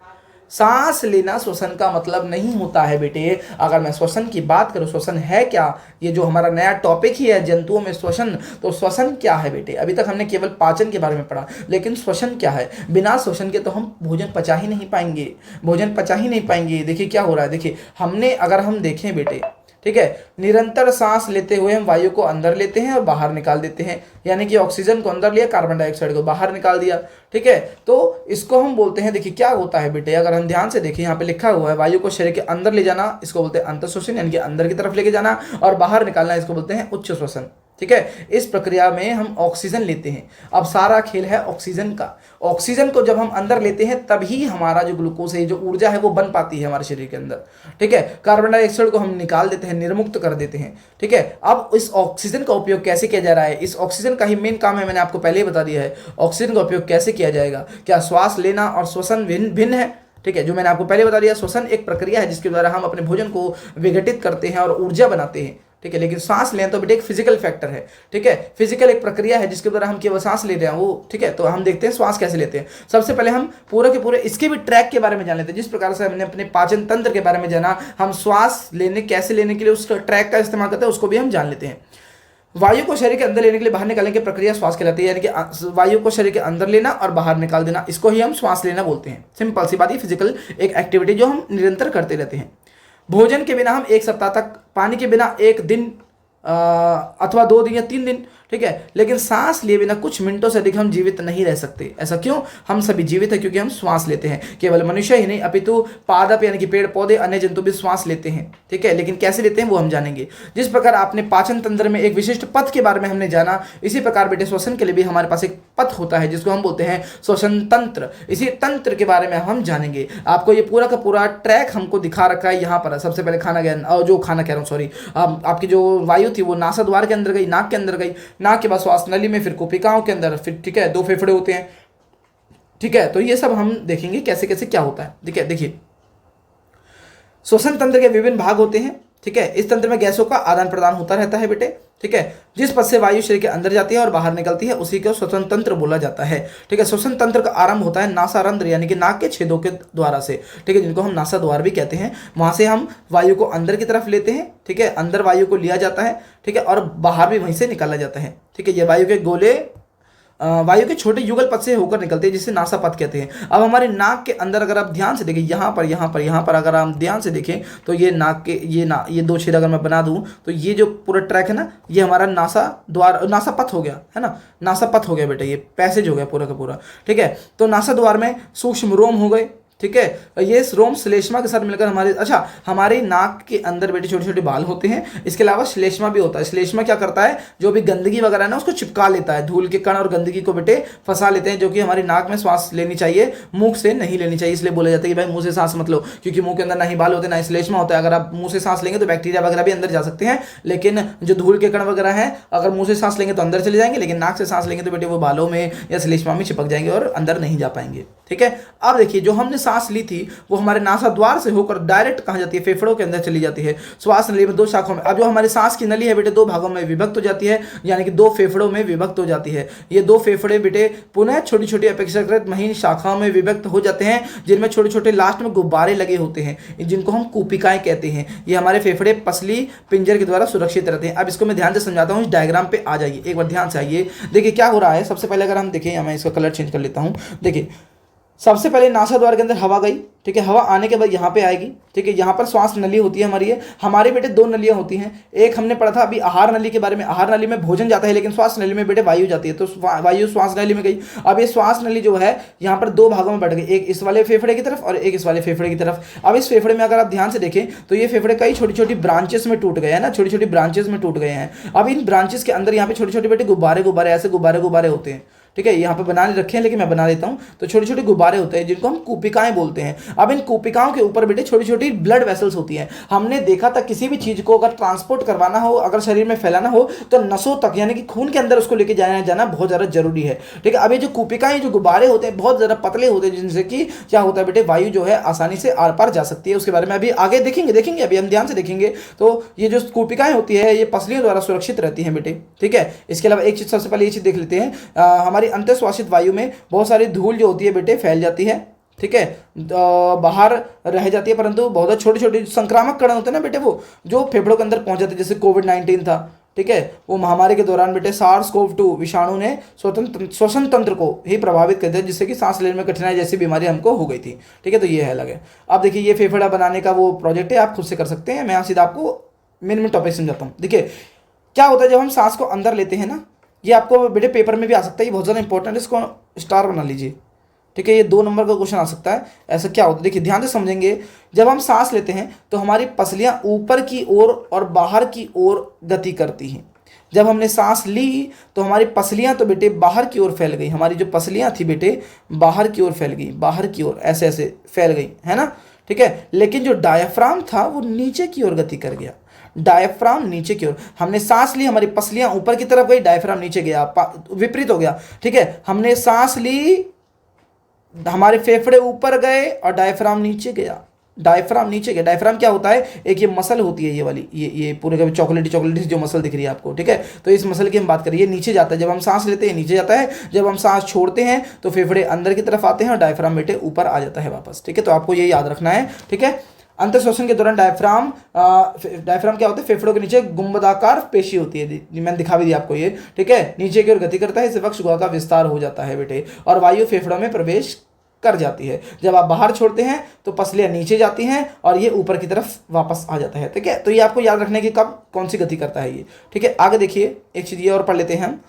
सांस लेना श्वसन का मतलब नहीं होता है बेटे। अगर मैं श्वसन की बात करूं, श्वसन है क्या, ये जो हमारा नया टॉपिक ही है जंतुओं में श्वसन, तो श्वसन क्या है बेटे? अभी तक हमने केवल पाचन के बारे में पढ़ा, लेकिन श्वसन क्या है? बिना श्वसन के तो हम भोजन पचा ही नहीं पाएंगे। देखिए क्या हो रहा है, देखिए अगर हम देखें बेटे, ठीक है, निरंतर सांस लेते हुए हम वायु को अंदर लेते हैं और बाहर निकाल देते हैं, यानी कि ऑक्सीजन को अंदर लिया, कार्बन डाइऑक्साइड को बाहर निकाल दिया। ठीक है, तो इसको हम बोलते हैं, देखिए क्या होता है बेटे, अगर हम ध्यान से देखें, यहाँ पे लिखा हुआ है वायु को शरीर के अंदर ले जाना, इसको बोलते हैं अंतःश्वसन, यानी कि अंदर की तरफ लेके जाना, और बाहर निकालना, इसको बोलते हैं उच्च श्वसन। ठीक है, इस प्रक्रिया में हम ऑक्सीजन लेते हैं। अब सारा खेल है ऑक्सीजन का। ऑक्सीजन को जब हम अंदर लेते हैं तभी हमारा जो ग्लूकोज है, जो ऊर्जा है, वो बन पाती है हमारे शरीर के अंदर। ठीक है, कार्बन डाइऑक्साइड को हम निकाल देते हैं, निर्मुक्त कर देते हैं। ठीक है, अब इस ऑक्सीजन का उपयोग कैसे किया जा रहा है? इस ऑक्सीजन का ही मेन काम है, मैंने आपको पहले ही बता दिया है। ऑक्सीजन का उपयोग कैसे किया जाएगा? क्या श्वास लेना और श्वसन भिन्न है? ठीक है, जो मैंने आपको पहले बता दिया, श्वसन एक प्रक्रिया है जिसके द्वारा हम अपने भोजन को विघटित करते हैं और ऊर्जा बनाते हैं। ठीक है, लेकिन सांस लें तो बेटे एक फिजिकल फैक्टर है। ठीक है, फिजिकल एक प्रक्रिया है जिसके द्वारा हम केवल सांस ले रहे हैं वो। ठीक है, तो हम देखते हैं श्वास कैसे लेते हैं। सबसे पहले हम पूरे के पूरे इसके भी ट्रैक के बारे में जान लेते हैं। जिस प्रकार से हमने अपने पाचन तंत्र के बारे में जाना, हम श्वास कैसे लेने के लिए उसका ट्रैक का इस्तेमाल करते हैं, उसको भी हम जान लेते हैं। वायु को शरीर के अंदर लेने के लिए बाहर निकालने की प्रक्रिया श्वास कहलाती है, यानी कि वायु को शरीर के अंदर लेना और बाहर निकाल देना, इसको ही हम श्वास लेना बोलते हैं। सिंपल सी बात, ये फिजिकल एक एक्टिविटी जो हम निरंतर करते रहते हैं। भोजन के बिना हम 1 सप्ताह तक, पानी के बिना 1 दिन अथवा 2 दिन या 3 दिन, ठीक ठीक है, लेकिन सांस लिए बिना कुछ मिनटों से अधिक हम जीवित नहीं रह सकते। ऐसा क्यों? हम सभी जीवित है क्योंकि हम श्वास लेते हैं। केवल मनुष्य ही नहीं अपितु पादप यानी कि पेड़ पौधे, अन्य जंतु भी श्वास लेते हैं। ठीक है, लेकिन कैसे लेते हैं वो हम जानेंगे। जिस प्रकार आपने पाचन तंत्र में एक विशिष्ट पथ के बारे में हमने जाना, इसी प्रकार बेटे श्वसन के लिए भी हमारे पास एक पथ होता है जिसको हम बोलते हैं श्वसन तंत्र। इसी तंत्र के बारे में हम जानेंगे। आपको ये पूरा का पूरा ट्रैक हमको दिखा रखा है यहाँ पर। सबसे पहले खाना गया, जो खाना कह रहा हूँ सॉरी, आपकी जो वायु थी वो नासा द्वार के अंदर गई, नाक के अंदर गई, नाक के बाद श्वास नली में, फिर कोशिकाओं के अंदर, फिर ठीक है 2 फेफड़े होते हैं। ठीक है, तो ये सब हम देखेंगे कैसे कैसे क्या होता है। ठीक है, देखिए श्वसन तंत्र के विभिन्न भाग होते हैं। ठीक है, इस तंत्र में गैसों का आदान प्रदान होता रहता है बेटे। ठीक है, जिस पथ से वायु शरीर के अंदर जाती है और बाहर निकलती है उसी को श्वसन तंत्र बोला जाता है। ठीक है, श्वसन तंत्र का आरंभ होता है नासारंध्र यानी कि नाक के छेदों के द्वारा से। ठीक है, जिनको हम नासा द्वार भी कहते हैं। वहां से हम वायु को अंदर की तरफ लेते हैं। ठीक है, अंदर वायु को लिया जाता है। ठीक है, और बाहर भी वहीं से निकाला जाता है। ठीक है, ये वायु के गोले वायु के छोटे युगल पथ से होकर निकलते हैं जिसे नासा पथ कहते हैं। अब हमारे नाक के अंदर अगर आप ध्यान से देखें, यहाँ पर अगर आप ध्यान से देखें तो ये नाक के ये 2 छेद अगर मैं बना दूं तो ये जो पूरा ट्रैक है ना, ये हमारा नासा द्वार, नासा पथ हो गया है ना, नासा पथ हो गया बेटा, ये पैसेज हो गया पूरा का पूरा। ठीक है, तो नासा द्वार में सूक्ष्म रोम हो गए। ठीक है, ये रोम श्लेष्मा के साथ मिलकर हमारी नाक के अंदर बेटे छोटे छोटे बाल होते हैं। इसके अलावा श्लेष्मा भी होता है। श्लेष्मा क्या करता है, जो भी गंदगी वगैरह है ना उसको चिपका लेता है, धूल के कण और गंदगी को बेटे फंसा लेते हैं, जो कि हमारी नाक में सांस लेनी चाहिए, मुंह से नहीं लेनी चाहिए। इसलिए बोला जाता है कि भाई मुंह से सांस मत लो, क्योंकि मुंह के अंदर ना ही बाल होते ना ही श्लेष्मा होता है। अगर आप मुंह से सांस लेंगे तो बैक्टीरिया वगैरह भी अंदर जा सकते हैं, लेकिन जो धूल के कण वगैरह हैं अगर मुंह से सांस लेंगे तो अंदर चले जाएंगे, लेकिन नाक से सांस लेंगे तो बेटे वो बालों में या श्लेष्मा में चिपक जाएंगे और अंदर नहीं जा पाएंगे। ठीक है, अब देखिए जो हमने सांस ली थी वो हमारे नासा द्वार से होकर डायरेक्ट कहां जाती है, फेफड़ों के अंदर चली जाती है। श्वास नली में 2 शाखाओं में। अब जो हमारी सांस की नली है बेटे 2 भागों में विभक्त हो जाती है, यानी कि 2 फेफड़ों में विभक्त हो जाती है। ये 2 फेफड़े बेटे पुनः छोटी छोटी अपेक्षाकृत महीन शाखाओं में विभक्त हो जाते हैं, जिनमें छोटे छोटे लास्ट में गुब्बारे लगे होते हैं, जिनको हम कूपिकाएं कहते हैं। ये हमारे फेफड़े पसली पिंजर के द्वारा सुरक्षित रहते हैं। अब इसको मैं ध्यान से समझाता हूँ, इस डायग्राम पे आ जाइए, एक बार ध्यान से आइए। देखिए क्या हो रहा है। सबसे पहले अगर हम देखें, मैं इसका कलर चेंज कर लेता हूँ। देखिए सबसे पहले नासा द्वार के अंदर हवा गई। ठीक है, हवा आने के बाद यहाँ पे आएगी। ठीक है, यहाँ पर श्वास नली होती है हमारी। हमारे बेटे 2 नलियाँ होती हैं। एक हमने पढ़ा था अभी आहार नली के बारे में। आहार नली में भोजन जाता है, लेकिन श्वास नली में बेटे वायु जाती है, तो वायु श्वास नली में गई। अब ये श्वास नली जो है यहाँ पर 2 भागों में बढ़ गई, एक इस वाले फेफड़े की तरफ और एक इस वाले फेफड़े की तरफ। अब इस फेफड़े में अगर आप ध्यान से देखें तो ये फेफड़े कई छोटी छोटी ब्रांचेस में टूट गए हैं ना, छोटी छोटी ब्रांचेस में टूट गए हैं। अब इन ब्रांचेस के अंदर यहाँ पे छोटे छोटे बेटे गुब्बारे ऐसे गुब्बारे होते हैं। ठीक है, यहाँ पे बनाने रखे हैं लेकिन मैं बना देता हूँ। तो छोटे छोटे गुब्बारे होते हैं जिनको हम कूपिकाएं बोलते हैं। अब इन कूपिकाओं के ऊपर बेटे छोटी छोटी ब्लड वेसल्स होती हैं। हमने देखा था किसी भी चीज को अगर ट्रांसपोर्ट करवाना हो, अगर शरीर में फैलाना हो तो नसों तक यानी कि खून के अंदर उसको लेके जाना बहुत ज्यादा जरूरी है। ठीक है, अब ये जो कूपिकाएं जो गुब्बारे होते हैं बहुत ज्यादा पतले होते हैं, जिनसे कि क्या होता है बेटे वायु जो है आसानी से आर पार जा सकती है। उसके बारे में अभी आगे देखेंगे अभी हम ध्यान से देखेंगे। तो ये जो कूपिकाएं होती है ये पसलियों द्वारा सुरक्षित रहती हैं बेटे। ठीक है, इसके अलावा एक चीज सबसे पहले ये चीज देख लेते हैं, हमारी अंतःश्वासित वायु में बहुत सारी धूल जो होती है बेटे फैल जाती है। ठीक है, बाहर रह जाती है, परंतु बहुत छोटे छोटे संक्रामक कण होते हैं ना बेटे, वो जो फेफड़ों के अंदर पहुंच जाते हैं, जैसे कोविड-19 था। ठीक है, वो महामारी के दौरान बेटे SARS-CoV-2 विषाणु ने श्वसन तंत्र को ही प्रभावित कर दिया, जिससे कि सांस लेने में कठिनाई जैसी बीमारी हमको हो गई थी। ठीक है, तो ये है अलग है। अब देखिए ये फेफड़ा बनाने का वो प्रोजेक्ट है, आप खुद से कर सकते हैं। मैं सीधा आपको मिनिमम टॉपिक समझाता हूँ। देखिए क्या होता है जब हम सांस को अंदर लेते हैं ना, ये आपको बेटे पेपर में भी आ सकता है, ये बहुत ज़्यादा इंपॉर्टेंट है, इसको स्टार बना लीजिए। ठीक है, ये 2 नंबर का क्वेश्चन आ सकता है। ऐसा क्या होता है देखिए ध्यान से समझेंगे। जब हम सांस लेते हैं तो हमारी पसलियां ऊपर की ओर और बाहर की ओर गति करती हैं। जब हमने सांस ली तो हमारी पसलियां तो बेटे बाहर की ओर फैल गई, हमारी जो पसलियां थी बेटे बाहर की ओर फैल गई, बाहर की ओर ऐसे ऐसे फैल गई, है ना। ठीक है, लेकिन जो डायफ्राम था वो नीचे की ओर गति कर गया। डायफ्राम नीचे की ओर, हमने सांस ली, हमारी पसलियां ऊपर की तरफ गई, डायफ्राम नीचे गया, विपरीत हो गया। ठीक है, हमने सांस ली, हमारे फेफड़े ऊपर गए और डायफ्राम नीचे गया, डायफ्राम नीचे गया। डायफ्राम क्या होता है, एक ये मसल होती है, ये वाली ये पूरे का चॉकलेटी जो मसल दिख रही है आपको। ठीक है, तो इस मसल की हम बात करें, ये नीचे जाता है। जब हम सांस लेते हैं नीचे जाता है, जब हम सांस छोड़ते हैं तो फेफड़े अंदर की तरफ आते हैं और डायफ्राम बेटे ऊपर आ जाता है वापस। ठीक है, तो आपको ये याद रखना है। ठीक है, अंतःश्वसन के दौरान डायफ्राम क्या होता है, फेफड़ों के नीचे गुंबदाकार पेशी होती है, मैंने दिखा भी दिया आपको ये। ठीक है, नीचे की ओर गति करता है, इससे वक्ष गुहा का विस्तार हो जाता है बेटे, और वायु फेफड़ों में प्रवेश कर जाती है। जब आप बाहर छोड़ते हैं तो पसलियाँ नीचे जाती हैं और ये ऊपर की तरफ वापस आ जाता है। ठीक है, तो ये आपको याद रखने की कब कौन सी गति करता है ये। ठीक है, आगे देखिए एक चीज़ ये और पढ़ लेते हैं हम,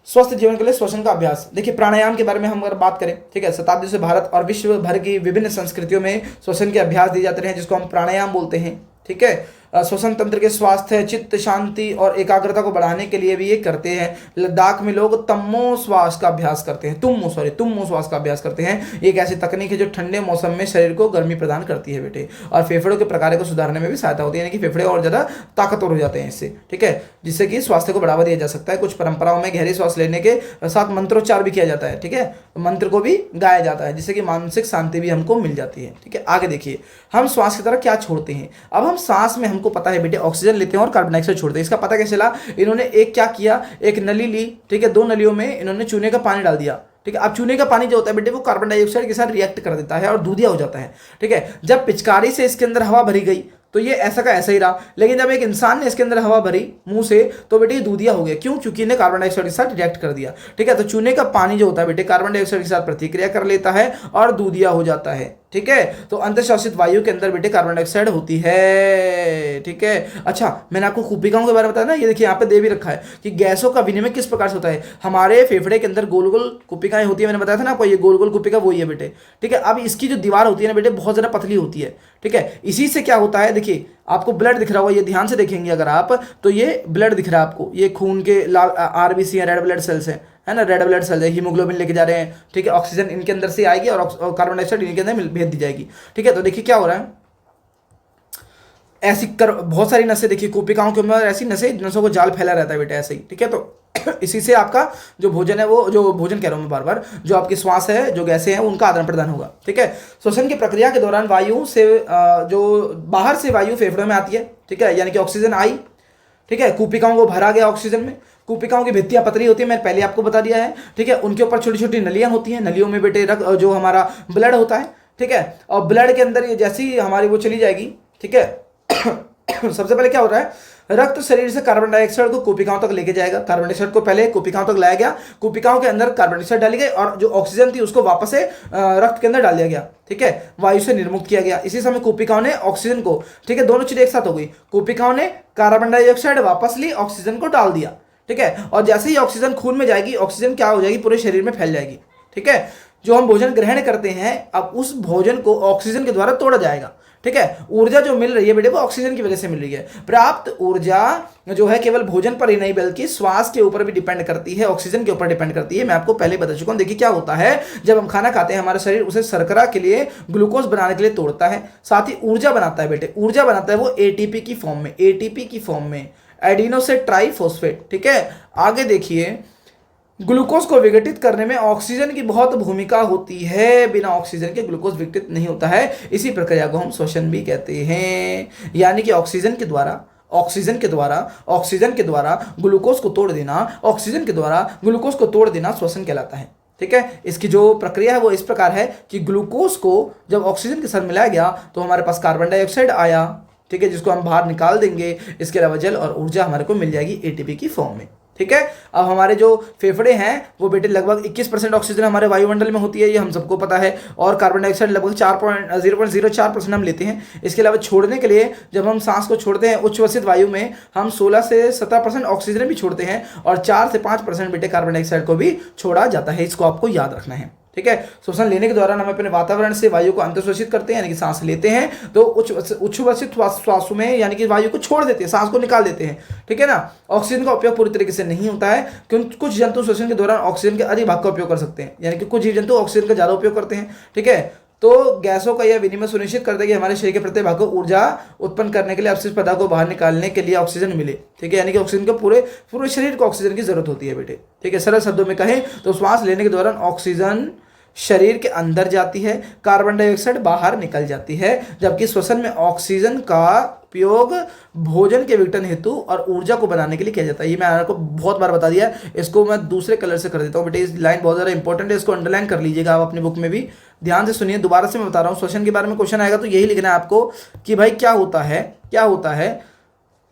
स्वस्थ जीवन के लिए श्वसन का अभ्यास। देखिए प्राणायाम के बारे में हम अगर बात करें, ठीक है, शताब्दियों से भारत और विश्व भर की विभिन्न संस्कृतियों में श्वसन के अभ्यास दिए जाते हैं जिसको हम प्राणायाम बोलते हैं। ठीक है, श्वसन तंत्र के स्वास्थ्य, चित्त शांति और एकाग्रता को बढ़ाने के लिए भी ये करते हैं। लद्दाख में लोग तम्मो श्वास का अभ्यास करते हैं, तुम्मो श्वास का अभ्यास करते हैं। एक ऐसी तकनीक है जो ठंडे मौसम में शरीर को गर्मी प्रदान करती है बेटे, और फेफड़ों के प्रकार को सुधारने में भी सहायता होती है, यानी कि फेफड़े और ज़्यादा ताकतवर हो जाते हैं इससे। ठीक है, जिससे कि स्वास्थ्य को बढ़ावा दिया जा सकता है। कुछ परंपराओं में गहरी श्वास लेने के साथ मंत्रोच्चार भी किया जाता है। ठीक है, मंत्र को भी गाया जाता है जिससे कि मानसिक शांति भी हमको मिल जाती है। ठीक है, आगे देखिए हम श्वास की तरह क्या छोड़ते हैं। अब हम सांस में हमको पता है बेटे ऑक्सीजन लेते हैं और कार्बन डाइऑक्साइड छोड़ते हैं। इसका पता कैसे चला? इन्होंने एक क्या किया, एक नली ली, ठीक है, 2 नलियों में इन्होंने चूने का पानी डाल दिया। ठीक है, अब चूने का पानी जो होता है बेटे वो कार्बन डाइऑक्साइड के साथ रिएक्ट कर देता है और दूधिया हो जाता है। ठीक है, जब पिचकारी से इसके अंदर हवा भरी गई तो ये ऐसा का ऐसा ही रहा, लेकिन जब एक इंसान ने इसके अंदर हवा भरी मुंह से तो बेटे ये दूधिया हो गया। क्यों? क्योंकि इन्हें कार्बन डाइऑक्साइड के साथ रिएक्ट कर दिया। ठीक है, तो चूने का पानी जो होता है बेटे कार्बन डाइऑक्साइड के साथ प्रतिक्रिया कर लेता है और दूधिया हो जाता है। ठीक है, तो अंतःश्वासित वायु के अंदर बेटे कार्बन डाइऑक्साइड होती है। ठीक है, अच्छा मैंने आपको कुपिकाओं के बारे में बताया ना, ये देखिए यहाँ पे दे भी रखा है कि गैसों का विनिमय किस प्रकार से होता है। हमारे फेफड़े के अंदर गोल गोल कुपिकाएं होती है, मैंने बताया था ना आपको, ये गोल गोल कुपिका वही है बेटे। ठीक है, अब इसकी जो दीवार होती है ना बेटे बहुत ज़्यादा पतली होती है। ठीक है, इसी से क्या होता है, देखिए आपको ब्लड दिख रहा होगा, ये ध्यान से देखेंगे अगर आप तो ये ब्लड दिख रहा है आपको, ये खून के लाल आरबीसी है, रेड ब्लड सेल्स है ना, रेड ब्लड सेल्स है, हीमोग्लोबिन लेके जा रहे हैं। ठीक है, ऑक्सीजन इनके अंदर से आएगी और कार्बन डाइऑक्साइड इनके अंदर भेज दी जाएगी। ठीक है, तो देखिए क्या हो रहा है, ऐसी कर बहुत सारी नसें देखिए कोपिकाओं के अंदर, ऐसी नसों को जाल फैला रहता है बेटा ऐसे ही। ठीक है, तो इसी से आपका जो भोजन है वो, जो भोजन कह रहा हूँ मैं बार बार, जो आपकी श्वास है, जो गैसें हैं उनका आदान प्रदान होगा। ठीक है, श्वसन की प्रक्रिया के दौरान वायु से जो बाहर से वायु फेफड़ों में आती है। ठीक है, यानी कि ऑक्सीजन आई, ठीक है, कुपिकाओं को भरा गया ऑक्सीजन में। कुपिकाओं की भित्तियां पतली होती है, मैंने पहले आपको बता दिया है। ठीक है, उनके ऊपर छोटी छोटी नलियां होती हैं, नलियों में बेटे जो हमारा ब्लड होता है। ठीक है, और ब्लड के अंदर ये जैसी हमारी वो चली जाएगी। ठीक है, सबसे पहले क्या होता है, रक्त शरीर से कार्बन डाइऑक्साइड को कोपिकाओं तक लेके जाएगा। कार्बन डाइऑक्साइड को पहले कोपिकाओं तक लाया गया, कोपिकाओं के अंदर कार्बन डाइऑक्साइड डाली गई और जो ऑक्सीजन थी उसको वापस से रक्त के अंदर डाल दिया गया। ठीक है, वायु से निर्मुक्त किया गया। इसी समय कोपिकाओं ने ऑक्सीजन को, ठीक है, दोनों चीजें एक साथ हो गई, कोपिकाओं ने कार्बन डाइऑक्साइड वापस ली, ऑक्सीजन को डाल दिया। ठीक है, और जैसे ही ऑक्सीजन खून में जाएगी, ऑक्सीजन क्या हो जाएगी, पूरे शरीर में फैल जाएगी। ठीक है, जो हम भोजन ग्रहण करते हैं अब उस भोजन को ऑक्सीजन के द्वारा तोड़ा जाएगा। ठीक है, ऊर्जा जो मिल रही है बेटे वो ऑक्सीजन की वजह से मिल रही है। प्राप्त ऊर्जा जो है केवल भोजन पर ही नहीं बल्कि श्वास के ऊपर भी डिपेंड करती है, ऑक्सीजन के ऊपर डिपेंड करती है। मैं आपको पहले बता चुका हूं। देखिए क्या होता है, जब हम खाना खाते हैं हमारा शरीर उसे शर्करा के लिए, ग्लूकोज बनाने के लिए तोड़ता है, साथ ही ऊर्जा बनाता है बेटे। ऊर्जा बनाता है वो एटीपी की फॉर्म में, एटीपी की फॉर्म में, एडिनो से ट्राइफॉस्फेट। ठीक है, आगे देखिए ग्लूकोज को विघटित करने में ऑक्सीजन की बहुत भूमिका होती है, बिना ऑक्सीजन के ग्लूकोज विघटित नहीं होता है। इसी प्रक्रिया को हम श्वसन भी कहते हैं, यानी कि ऑक्सीजन के द्वारा ग्लूकोज को तोड़ देना, ऑक्सीजन के द्वारा ग्लूकोज को तोड़ देना श्वसन कहलाता है। ठीक है, इसकी जो प्रक्रिया है वो इस प्रकार है कि ग्लूकोज को जब ऑक्सीजन के साथ मिलाया गया तो हमारे पास कार्बन डाइऑक्साइड आया। ठीक है, जिसको हम बाहर निकाल देंगे। इसके अलावा जल और ऊर्जा हमारे को मिल जाएगी एटीपी की फॉर्म में। ठीक है, अब हमारे जो फेफड़े हैं वो बेटे लगभग 21% ऑक्सीजन हमारे वायुमंडल में होती है, ये हम सबको पता है, और कार्बन डाइऑक्साइड लगभग 0.04% हम लेते हैं। इसके अलावा छोड़ने के लिए जब हम सांस को छोड़ते हैं उच्छ्वसित वायु में हम 16 से 17% ऑक्सीजन भी छोड़ते हैं और 4 से 5% बेटे कार्बन डाइऑक्साइड को भी छोड़ा जाता है। इसको आपको याद रखना है। ठीक है, श्वसन लेने के दौरान हम अपने वातावरण से वायु को अंतःश्वसित करते हैं, यानी कि सांस लेते हैं तो उच्छ्वसित श्वासों में यानी कि वायु को छोड़ देते हैं, सांस को निकाल देते हैं। ठीक है ना, ऑक्सीजन का उपयोग पूरी तरीके से नहीं होता है क्योंकि कुछ जंतु श्वसन के दौरान ऑक्सीजन के अधिक भाग का उपयोग कर सकते हैं, यानी कि कुछ जीव जंतु ऑक्सीजन का ज्यादा उपयोग करते हैं। ठीक है, तो गैसों का यह विनिमय सुनिश्चित करता है कि हमारे शरीर के प्रत्येक भाग को ऊर्जा उत्पन्न करने के लिए, अपशिष्ट पदार्थ को बाहर निकालने के लिए ऑक्सीजन मिले। ठीक है, यानी कि ऑक्सीजन को पूरे शरीर को ऑक्सीजन की जरूरत होती है बेटे। ठीक है, सरल शब्दों में कहें तो श्वास लेने के दौरान ऑक्सीजन शरीर के अंदर जाती है, कार्बन डाइऑक्साइड बाहर निकल जाती है, जबकि श्वसन में ऑक्सीजन का उपयोग भोजन के विघटन हेतु और ऊर्जा को बनाने के लिए किया जाता है। ये मैं आपको बहुत बार बता दिया, इसको मैं दूसरे कलर से कर देता हूँ बेटे। इस लाइन बहुत ज़्यादा इंपॉर्टेंट है, इसको अंडरलाइन कर लीजिएगा आप अपनी बुक में भी। ध्यान से सुनिए, दोबारा से मैं बता रहा हूँ, श्वसन के बारे में क्वेश्चन आएगा तो यही लिखना है आपको कि भाई क्या होता है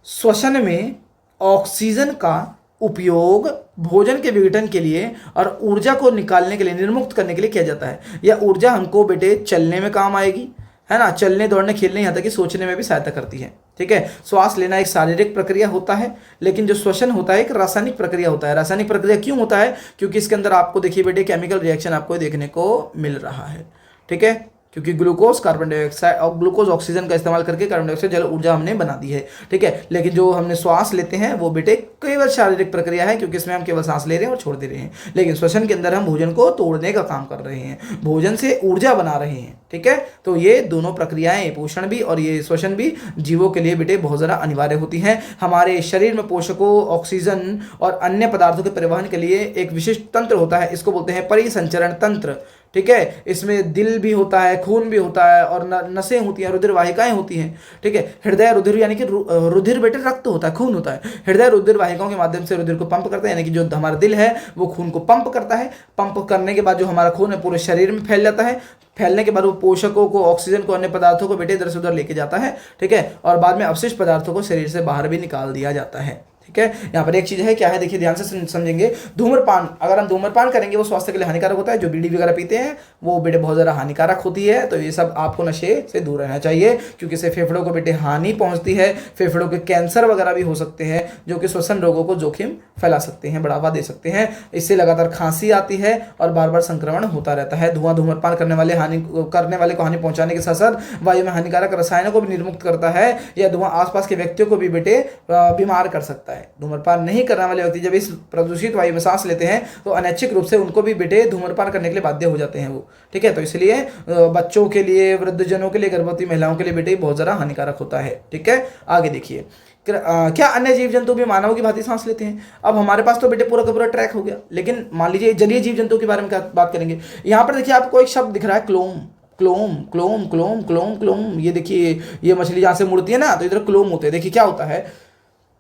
श्वसन में ऑक्सीजन का उपयोग भोजन के विघटन के लिए और ऊर्जा को निकालने के लिए, निर्मुक्त करने के लिए किया जाता है। यह ऊर्जा हमको बेटे चलने में काम आएगी, है ना, चलने दौड़ने खेलने, यहाँ तक कि सोचने में भी सहायता करती है। ठीक है, श्वास लेना एक शारीरिक प्रक्रिया होता है, लेकिन जो श्वसन होता है एक रासायनिक प्रक्रिया होता है। रासायनिक प्रक्रिया क्यों होता है? क्योंकि इसके अंदर आपको देखिए बेटे केमिकल रिएक्शन आपको देखने को मिल रहा है। ठीक है, क्योंकि ग्लूकोज कार्बन डाइऑक्साइड और ग्लूकोज ऑक्सीजन का इस्तेमाल करके कार्बन डाइऑक्साइड जल ऊर्जा हमने बना दी है। ठीक है, लेकिन जो हमने श्वास लेते हैं वो बेटे केवल शारीरिक प्रक्रिया है, क्योंकि इसमें हम केवल सांस ले रहे हैं और छोड़ दे रहे हैं। लेकिन श्वसन के अंदर हम भोजन को तोड़ने का काम कर रहे हैं, भोजन से ऊर्जा बना रहे हैं। ठीक है, तो ये दोनों प्रक्रियाएं, पोषण भी और ये श्वसन भी जीवों के लिए बेटे बहुत ज़्यादा अनिवार्य होती हैं। हमारे शरीर में पोषकों, ऑक्सीजन और अन्य पदार्थों के परिवहन के लिए एक विशिष्ट तंत्र होता है, इसको बोलते हैं परिसंचरण तंत्र। ठीक है, इसमें दिल भी होता है, खून भी होता है और नसें होती हैं, रुधिर वाहिकाएं होती हैं। ठीक है, हृदय रुधिर यानी कि रुधिर बेटे रक्त होता है, खून होता है। हृदय रुधिर वाहिकाओं के माध्यम से रुधिर को पंप करता है, यानी कि जो हमारा दिल है वो खून को पंप करता है। पंप करने के बाद जो हमारा खून है पूरे शरीर में फैल जाता है। फैलने के बाद वो पोषकों को, ऑक्सीजन को, अन्य पदार्थों को बेटे इधर से उधर लेके जाता है। ठीक है, और बाद में अवशिष्ट पदार्थों को शरीर से बाहर भी निकाल दिया जाता है। ठीक है, यहाँ पर एक चीज है, क्या है देखिए ध्यान से समझेंगे। धूम्रपान, अगर हम धूम्रपान करेंगे वो स्वास्थ्य के लिए हानिकारक होता है। जो बीड़ी वगैरह पीते हैं वो बेटे बहुत ज़्यादा हानिकारक होती है। तो ये सब आपको नशे से दूर रहना चाहिए, क्योंकि इससे फेफड़ों को बेटे हानि पहुंचती है। फेफड़ों के कैंसर वगैरह भी हो सकते हैं, जो कि श्वसन रोगों को जोखिम फैला सकते हैं, बढ़ावा दे सकते हैं। इससे लगातार खांसी आती है और बार बार संक्रमण होता रहता है। धुआं धूम्रपान करने वाले को हानि पहुंचाने के साथ साथ वायु में हानिकारक रसायनों को भी निर्मुक्त करता है। यह धुआं आसपास के व्यक्तियों को भी बेटे बीमार कर सकता है। धूम्रपान नहीं करने वाले व्यक्ति जब इस प्रदूषित वायु में सांस लेते हैं तो अनैच्छिक रूप से उनको भी बेटे धूम्रपान करने के लिए बाध्य हो जाते हैं वो। ठीक है, तो इसलिए बच्चों के लिए, वृद्धजनों के लिए, गर्भवती महिलाओं के लिए बेटे बहुत ज़्यादा हानिकारक होता है। ठीक है, आगे देखिए, क्या अन्य जीव जंतु भी मानवों की भांति सांस लेते हैं? अब हमारे पास तो बेटे पूरा का पूरा ट्रैक हो गया, लेकिन मान लीजिए जलीय जीव जंतु के बारे में क्या बात करेंगे। यहाँ पर देखिए आपको एक शब्द दिख रहा है, क्लोम। क्लोम क्लोम क्लोम क्लोम क्लोम, ये देखिए, ये मछली जहाँ से मुड़ती है ना तो इधर क्लोम होते हैं। देखिए क्या होता है,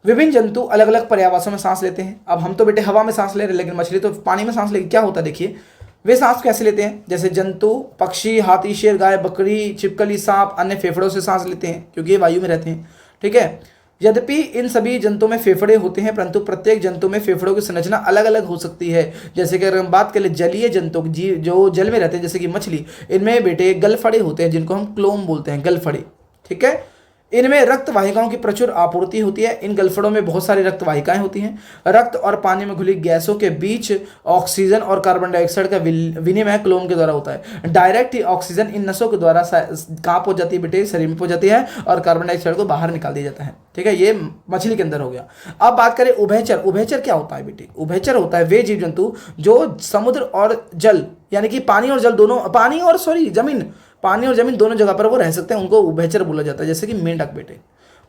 विभिन्न जंतु अलग अलग पर्यावासों में सांस लेते हैं। अब हम तो बेटे हवा में सांस ले रहे हैं, लेकिन मछली तो पानी में सांस लेगी। क्या होता है देखिए, वे सांस कैसे लेते हैं? जैसे जंतु, पक्षी, हाथी, शेर, गाय, बकरी, छिपकली, सांप अन्य फेफड़ों से सांस लेते हैं, क्योंकि ये वायु में रहते हैं। ठीक है, यद्यपि इन सभी जंतुओं में फेफड़े होते हैं, परंतु प्रत्येक जंतु में फेफड़ों की संरचना अलग अलग हो सकती है। जैसे कि अगर हम बात करें जलीय जंतु की, जो जल में रहते हैं, जैसे कि मछली, इनमें बेटे गलफड़े होते हैं, जिनको हम क्लोम बोलते हैं, गलफड़े। ठीक है, इनमें रक्त वाहिकाओं की प्रचुर आपूर्ति होती है। इन गलफड़ों में बहुत सारी रक्त वाहिकाएं होती हैं। रक्त और पानी में घुली गैसों के बीच ऑक्सीजन और कार्बन डाइऑक्साइड का विनिमय क्लोम के द्वारा होता है। डायरेक्ट ही ऑक्सीजन इन नसों के द्वारा कहाँ पहुंच जाती है बेटे, शरीर में पहुंच जाती है, और कार्बन डाइऑक्साइड को बाहर निकाल दिया जाता है। ठीक है, ये मछली के अंदर हो गया। अब बात करें उभयचर। उभयचर क्या होता है बेटे? उभयचर होता है वे जीव जंतु जो समुद्र और जल, यानी कि पानी और जल दोनों, पानी और जमीन दोनों जगह पर वो रह सकते हैं, उनको उभयचर बोला जाता है। जैसे कि मेंढक बेटे,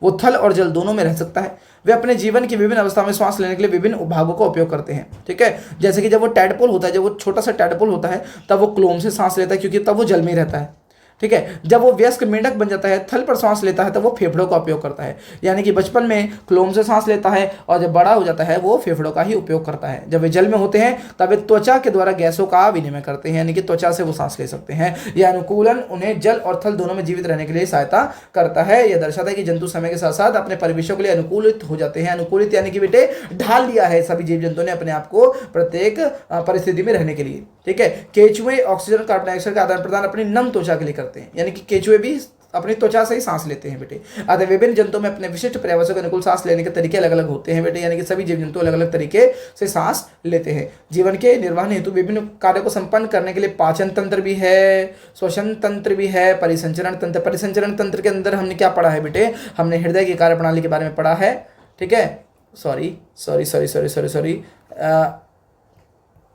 वो थल और जल दोनों में रह सकता है। वे अपने जीवन की विभिन्न अवस्था में श्वास लेने के लिए विभिन्न भागों का उपयोग करते हैं। ठीक है, जैसे कि जब वो टैडपोल होता है, जब वो छोटा सा टैडपोल होता है, तब वो क्लोम से सांस लेता है, क्योंकि तब वो जल में रहता है। ठीक है, जब वो वयस्क मेंढक बन जाता है, थल पर सांस लेता है, तब वो फेफड़ों का उपयोग करता है। यानी कि बचपन में क्लोम से सांस लेता है, और जब बड़ा हो जाता है वो फेफड़ों का ही उपयोग करता है। जब वे जल में होते हैं तब वे त्वचा के द्वारा गैसों का विनिमय करते हैं, यानी कि त्वचा से वो सांस ले सकते हैं। यह अनुकूलन उन्हें जल और थल दोनों में जीवित रहने के लिए सहायता करता है। यह दर्शाता है कि जंतु समय के साथ साथ अपने परिवेशों के लिए अनुकूलित हो जाते हैं। अनुकूलित यानी कि बेटे ढाल लिया है सभी जीव जंतुओं ने अपने आप को प्रत्येक परिस्थिति में रहने के लिए। ठीक है, केचुए ऑक्सीजन कार्बन डाइऑक्साइड का आदान प्रदान अपनी नम त्वचा के लिए करते हैं, यानी कि केचुए भी अपनी त्वचा से ही सांस लेते हैं बेटे। अतः विभिन्न जंतुओं में अपने विशिष्ट पर्यावरण के अनुकूल सांस लेने के तरीके अलग अलग होते हैं बेटे, यानी कि सभी जीव जंतु अलग अलग तरीके से सांस लेते हैं। जीवन के निर्वहन हेतु विभिन्न कार्यों को संपन्न करने के लिए पाचन तंत्र भी है, श्वसन तंत्र भी है, परिसंचरण तंत्र। परिसंचरण तंत्र के अंदर हमने क्या पढ़ा है बेटे? हमने हृदय की कार्य प्रणाली के बारे में पढ़ा है। ठीक है,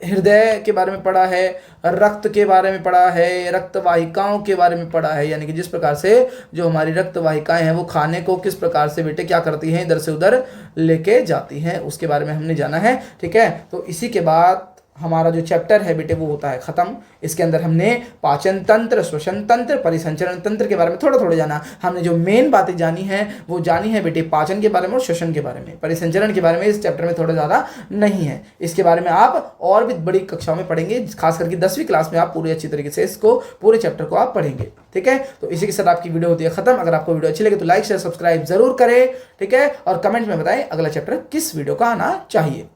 हृदय के बारे में पढ़ा है, रक्त के बारे में पढ़ा है, रक्त वाहिकाओं के बारे में पढ़ा है, यानी कि जिस प्रकार से जो हमारी रक्त वाहिकाएं हैं वो खाने को किस प्रकार से बेटे क्या करती हैं, इधर से उधर लेके जाती हैं, उसके बारे में हमने जाना है। ठीक है, तो इसी के बाद हमारा जो चैप्टर है बेटे वो होता है ख़त्म। इसके अंदर हमने पाचन तंत्र, श्वसन तंत्र, परिसंचरण तंत्र के बारे में थोड़ा थोड़ा जाना। हमने जो मेन बातें जानी है वो जानी है बेटे पाचन के बारे में और श्वसन के बारे में। परिसंचरण के बारे में इस चैप्टर में थोड़ा ज़्यादा नहीं है, इसके बारे में आप और भी बड़ी कक्षाओं में पढ़ेंगे, खास करके 10वीं क्लास में आप पूरी अच्छी तरीके से इसको पूरे चैप्टर को आप पढ़ेंगे। ठीक है, तो इसी के साथ आपकी वीडियो होती है ख़त्म। अगर आपको वीडियो अच्छी लगे तो लाइक शेयर सब्सक्राइब जरूर करें। ठीक है, और कमेंट में बताएं अगला चैप्टर किस वीडियो का आना चाहिए।